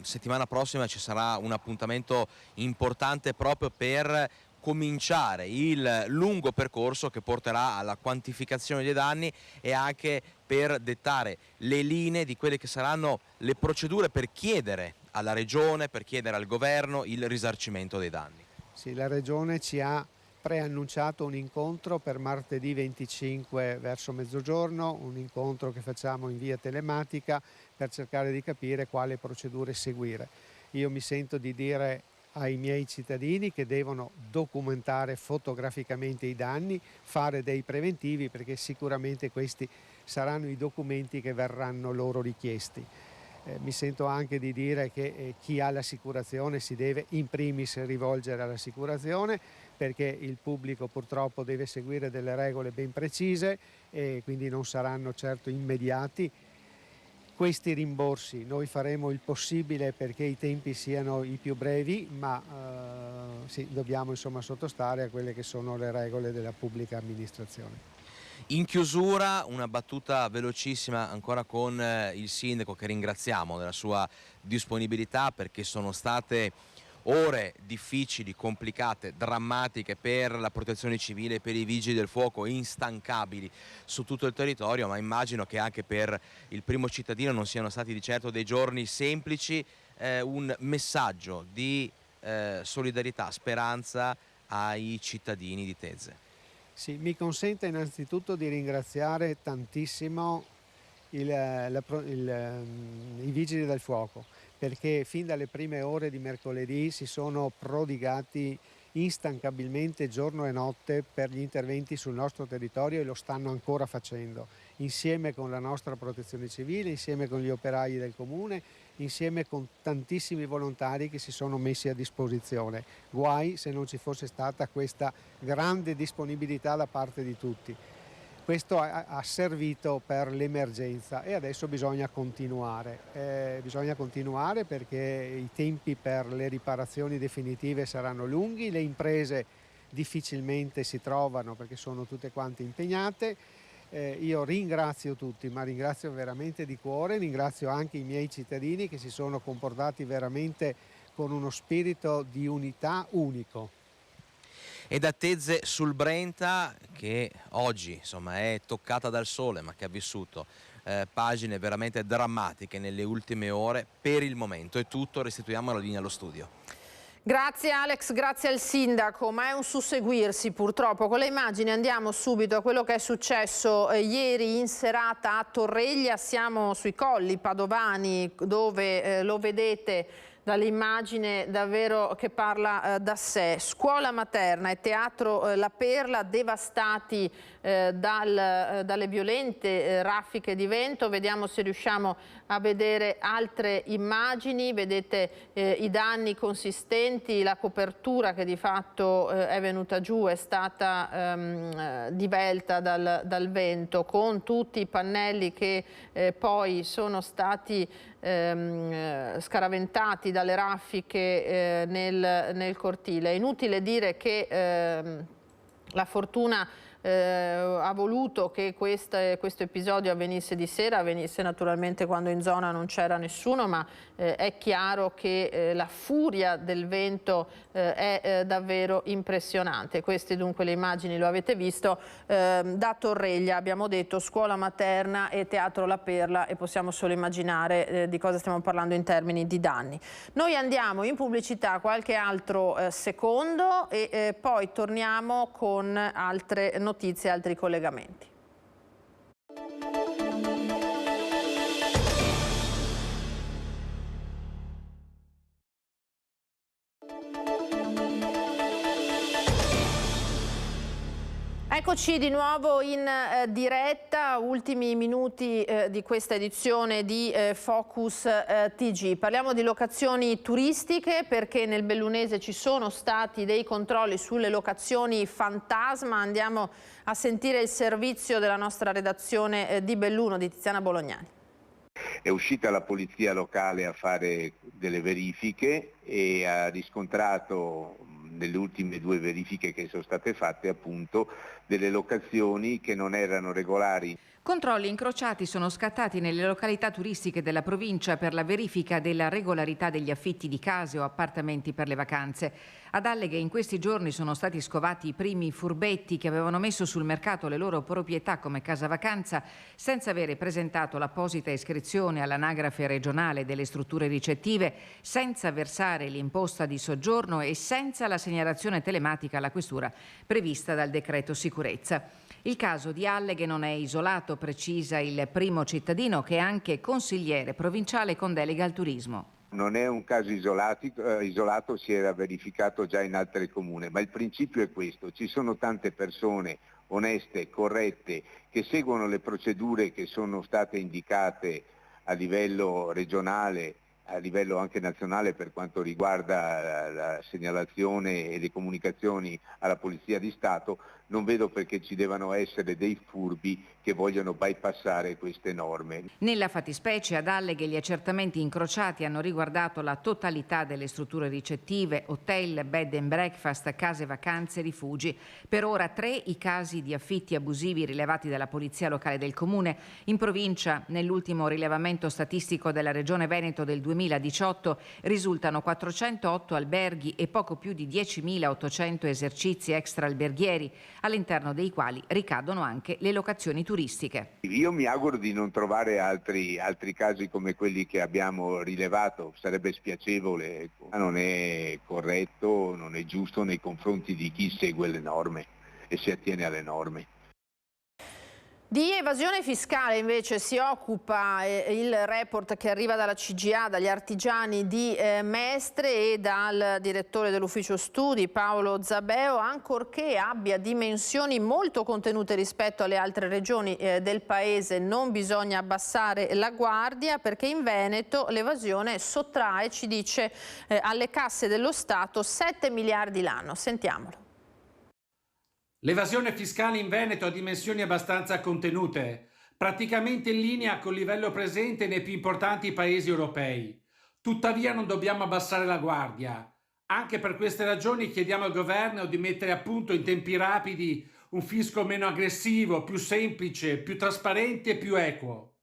settimana prossima ci sarà un appuntamento importante proprio per cominciare il lungo percorso che porterà alla quantificazione dei danni e anche per dettare le linee di quelle che saranno le procedure per chiedere alla Regione, per chiedere al Governo il risarcimento dei danni. Sì, la Regione ci ha preannunciato un incontro per martedì 25 verso mezzogiorno, un incontro che facciamo in via telematica per cercare di capire quale procedure seguire. Io mi sento di dire ai miei cittadini che devono documentare fotograficamente i danni, fare dei preventivi, perché sicuramente questi saranno i documenti che verranno loro richiesti. Mi sento anche di dire che chi ha l'assicurazione si deve in primis rivolgere all'assicurazione, perché il pubblico purtroppo deve seguire delle regole ben precise e quindi non saranno certo immediati. Questi rimborsi noi faremo il possibile perché i tempi siano i più brevi, ma sì, dobbiamo insomma sottostare a quelle che sono le regole della pubblica amministrazione. In chiusura una battuta velocissima ancora con il Sindaco, che ringraziamo della sua disponibilità, perché sono state ore difficili, complicate, drammatiche per la protezione civile, per i vigili del fuoco, instancabili su tutto il territorio, ma immagino che anche per il primo cittadino non siano stati di certo dei giorni semplici. Un messaggio di solidarietà, speranza ai cittadini di Tezze. Sì, mi consente innanzitutto di ringraziare tantissimo i vigili del fuoco, perché fin dalle prime ore di mercoledì si sono prodigati instancabilmente giorno e notte per gli interventi sul nostro territorio e lo stanno ancora facendo, insieme con la nostra protezione civile, insieme con gli operai del comune, insieme con tantissimi volontari che si sono messi a disposizione. Guai se non ci fosse stata questa grande disponibilità da parte di tutti. Questo ha servito per l'emergenza e adesso bisogna continuare. Bisogna continuare perché i tempi per le riparazioni definitive saranno lunghi, le imprese difficilmente si trovano perché sono tutte quante impegnate. Io ringrazio tutti, ma ringrazio veramente di cuore, ringrazio anche i miei cittadini che si sono comportati veramente con uno spirito di unità unico. E da Tezze sul Brenta, che oggi insomma è toccata dal sole ma che ha vissuto pagine veramente drammatiche nelle ultime ore, per il momento è tutto, restituiamo la linea allo studio. Grazie Alex, grazie al sindaco, ma è un susseguirsi purtroppo. Con le immagini andiamo subito a quello che è successo ieri in serata a Torreglia. Siamo sui colli padovani dove lo vedete dall'immagine davvero che parla da sé. Scuola materna e teatro La Perla devastati dalle violente raffiche di vento. Vediamo se riusciamo a vedere altre immagini. Vedete i danni consistenti, la copertura che di fatto è venuta giù, è stata divelta dal vento, con tutti i pannelli che poi sono stati scaraventati dalle raffiche nel cortile. È inutile dire che la fortuna ha voluto che questo episodio avvenisse di sera, avvenisse naturalmente quando in zona non c'era nessuno, ma è chiaro che la furia del vento è davvero impressionante. Queste dunque le immagini, lo avete visto, da Torreglia, abbiamo detto scuola materna e teatro La Perla, e possiamo solo immaginare di cosa stiamo parlando in termini di danni. Noi andiamo in pubblicità qualche altro secondo e poi torniamo con altre notizie, altri collegamenti. Eccoci di nuovo in diretta, ultimi minuti di questa edizione di Focus TG. Parliamo di locazioni turistiche perché nel Bellunese ci sono stati dei controlli sulle locazioni fantasma. Andiamo a sentire il servizio della nostra redazione di Belluno, di Tiziana Bolognani. È uscita la polizia locale a fare delle verifiche e ha riscontrato nelle ultime 2 verifiche che sono state fatte appunto delle locazioni che non erano regolari. Controlli incrociati sono scattati nelle località turistiche della provincia per la verifica della regolarità degli affitti di case o appartamenti per le vacanze. Ad Alleghe in questi giorni sono stati scovati i primi furbetti che avevano messo sul mercato le loro proprietà come casa vacanza senza avere presentato l'apposita iscrizione all'anagrafe regionale delle strutture ricettive, senza versare l'imposta di soggiorno e senza la segnalazione telematica alla questura prevista dal decreto sicurezza. Il caso di Alleghe non è isolato, precisa il primo cittadino che è anche consigliere provinciale con delega al turismo. Non è un caso isolato, si era verificato già in altri comuni, ma il principio è questo: ci sono tante persone oneste, corrette, che seguono le procedure che sono state indicate a livello regionale, a livello anche nazionale per quanto riguarda la segnalazione e le comunicazioni alla Polizia di Stato. Non vedo perché ci devono essere dei furbi che vogliono bypassare queste norme. Nella fattispecie ad Alleghe gli accertamenti incrociati hanno riguardato la totalità delle strutture ricettive, hotel, bed and breakfast, case vacanze, rifugi. Per ora 3 i casi di affitti abusivi rilevati dalla Polizia locale del Comune. In provincia, nell'ultimo rilevamento statistico della Regione Veneto del 2018, risultano 408 alberghi e poco più di 10.800 esercizi extraalberghieri, all'interno dei quali ricadono anche le locazioni turistiche. Io mi auguro di non trovare altri casi come quelli che abbiamo rilevato, sarebbe spiacevole, non è corretto, non è giusto nei confronti di chi segue le norme e si attiene alle norme. Di evasione fiscale invece si occupa il report che arriva dalla CGA, dagli artigiani di Mestre e dal direttore dell'ufficio studi Paolo Zabeo, ancorché abbia dimensioni molto contenute rispetto alle altre regioni del paese. Non bisogna abbassare la guardia perché in Veneto l'evasione sottrae, ci dice, alle casse dello Stato 7 miliardi l'anno. Sentiamolo. L'evasione fiscale in Veneto ha dimensioni abbastanza contenute, praticamente in linea col livello presente nei più importanti paesi europei. Tuttavia non dobbiamo abbassare la guardia. Anche per queste ragioni chiediamo al governo di mettere a punto in tempi rapidi un fisco meno aggressivo, più semplice, più trasparente e più equo,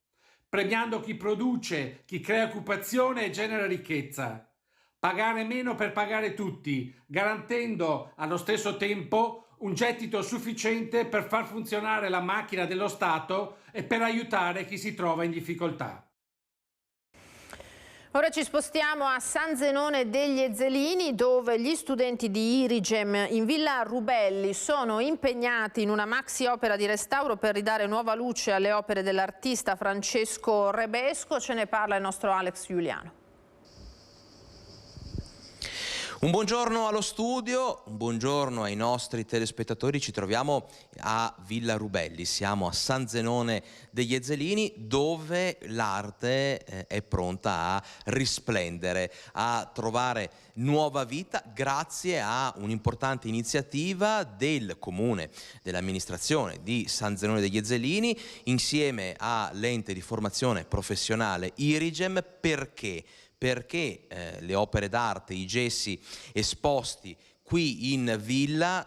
premiando chi produce, chi crea occupazione e genera ricchezza. Pagare meno per pagare tutti, garantendo allo stesso tempo un gettito sufficiente per far funzionare la macchina dello Stato e per aiutare chi si trova in difficoltà. Ora ci spostiamo a San Zenone degli Ezzelini, dove gli studenti di Irigem in Villa Rubelli sono impegnati in una maxi opera di restauro per ridare nuova luce alle opere dell'artista Francesco Rebesco. Ce ne parla il nostro Alex Giuliano. Un buongiorno allo studio, un buongiorno ai nostri telespettatori. Ci troviamo a Villa Rubelli, siamo a San Zenone degli Ezzelini, dove l'arte è pronta a risplendere, a trovare nuova vita grazie a un'importante iniziativa del comune, dell'amministrazione di San Zenone degli Ezzelini, insieme all'ente di formazione professionale Irigem. Perché le opere d'arte, i gessi esposti qui in villa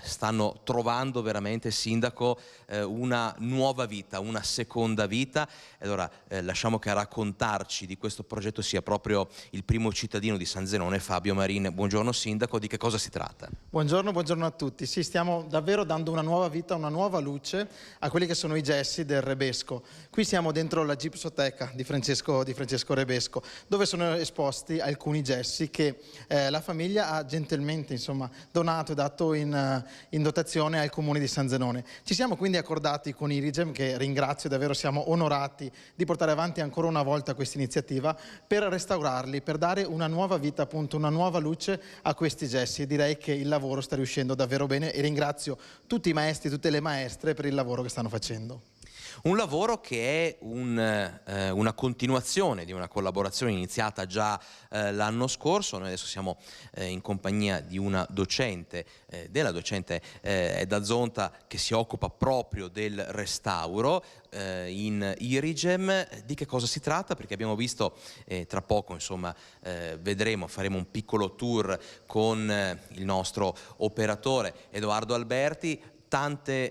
stanno trovando veramente, sindaco, una nuova vita, una seconda vita. E allora lasciamo che a raccontarci di questo progetto sia proprio il primo cittadino di San Zenone, Fabio Marin. Buongiorno sindaco, di che cosa si tratta? Buongiorno a tutti. Sì, stiamo davvero dando una nuova vita, una nuova luce a quelli che sono i gessi del Rebesco. Qui siamo dentro la gipsoteca di Francesco Rebesco, dove sono esposti alcuni gessi che la famiglia ha gentilmente donato e dato in dotazione al comune di San Zenone. Ci siamo quindi accordati con Irigem, che ringrazio davvero, siamo onorati di portare avanti ancora una volta questa iniziativa per restaurarli, per dare una nuova vita, appunto una nuova luce a questi gessi, e direi che il lavoro sta riuscendo davvero bene e ringrazio tutti i maestri, tutte le maestre per il lavoro che stanno facendo. Un lavoro che è una continuazione di una collaborazione iniziata già l'anno scorso. Noi adesso siamo in compagnia di una docente, della docente Edda Zonta, che si occupa proprio del restauro in Irigem. Di che cosa si tratta? Perché abbiamo visto, tra poco vedremo, faremo un piccolo tour con il nostro operatore Edoardo Alberti. Tanti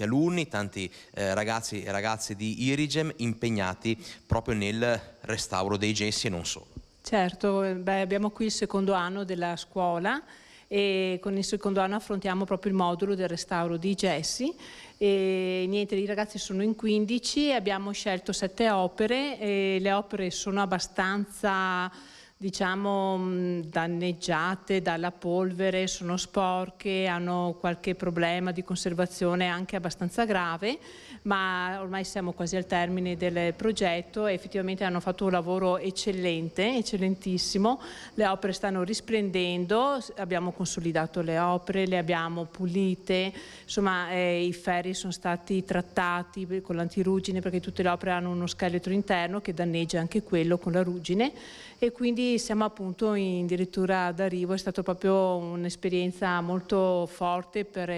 alunni, tanti ragazzi e ragazze di Irigem impegnati proprio nel restauro dei gessi e non solo. Certo, abbiamo qui il secondo anno della scuola e con il secondo anno affrontiamo proprio il modulo del restauro di gessi. E niente, i ragazzi sono in 15, abbiamo scelto 7 opere e le opere sono abbastanza, danneggiate dalla polvere, sono sporche, hanno qualche problema di conservazione anche abbastanza grave, ma ormai siamo quasi al termine del progetto e effettivamente hanno fatto un lavoro eccellentissimo. Le opere stanno risplendendo, abbiamo consolidato le opere, le abbiamo pulite, i ferri sono stati trattati con l'antirugine, perché tutte le opere hanno uno scheletro interno che danneggia anche quello con la ruggine, e quindi siamo appunto addirittura d'arrivo. È stata proprio un'esperienza molto forte per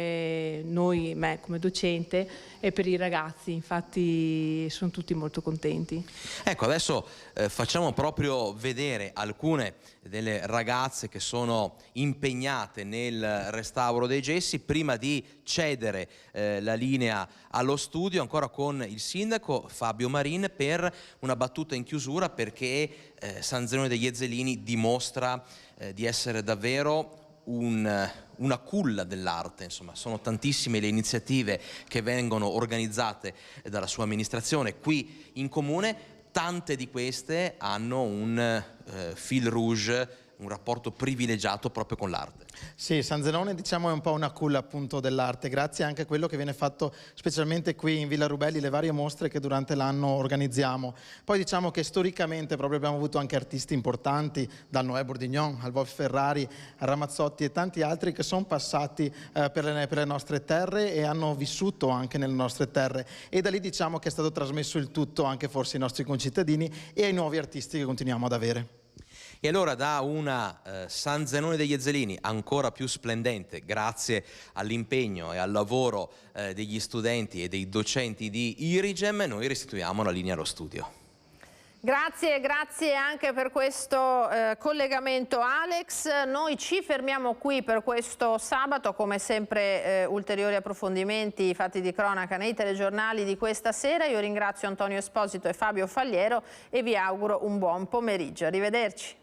noi, me come docente, e per i ragazzi, infatti sono tutti molto contenti. Ecco, adesso facciamo proprio vedere alcune delle ragazze che sono impegnate nel restauro dei gessi, prima di cedere la linea allo studio, ancora con il sindaco Fabio Marin, per una battuta in chiusura, perché San Zenone degli Ezzelini dimostra di essere davvero una culla dell'arte. Sono tantissime le iniziative che vengono organizzate dalla sua amministrazione qui in comune. Tante di queste hanno un fil rouge, un rapporto privilegiato proprio con l'arte. Sì, San Zenone è un po' una culla appunto dell'arte, grazie anche a quello che viene fatto specialmente qui in Villa Rubelli, le varie mostre che durante l'anno organizziamo. Poi che storicamente proprio abbiamo avuto anche artisti importanti, dal Noè Bourdignon al Wolf Ferrari, a Ramazzotti e tanti altri che sono passati per le nostre terre e hanno vissuto anche nelle nostre terre, e da lì che è stato trasmesso il tutto anche forse ai nostri concittadini e ai nuovi artisti che continuiamo ad avere. E allora, da una San Zenone degli Ezzelini ancora più splendente, grazie all'impegno e al lavoro degli studenti e dei docenti di Irigem, noi restituiamo la linea allo studio. Grazie anche per questo collegamento, Alex. Noi ci fermiamo qui per questo sabato, come sempre ulteriori approfondimenti, fatti di cronaca nei telegiornali di questa sera. Io ringrazio Antonio Esposito e Fabio Fagliero e vi auguro un buon pomeriggio. Arrivederci.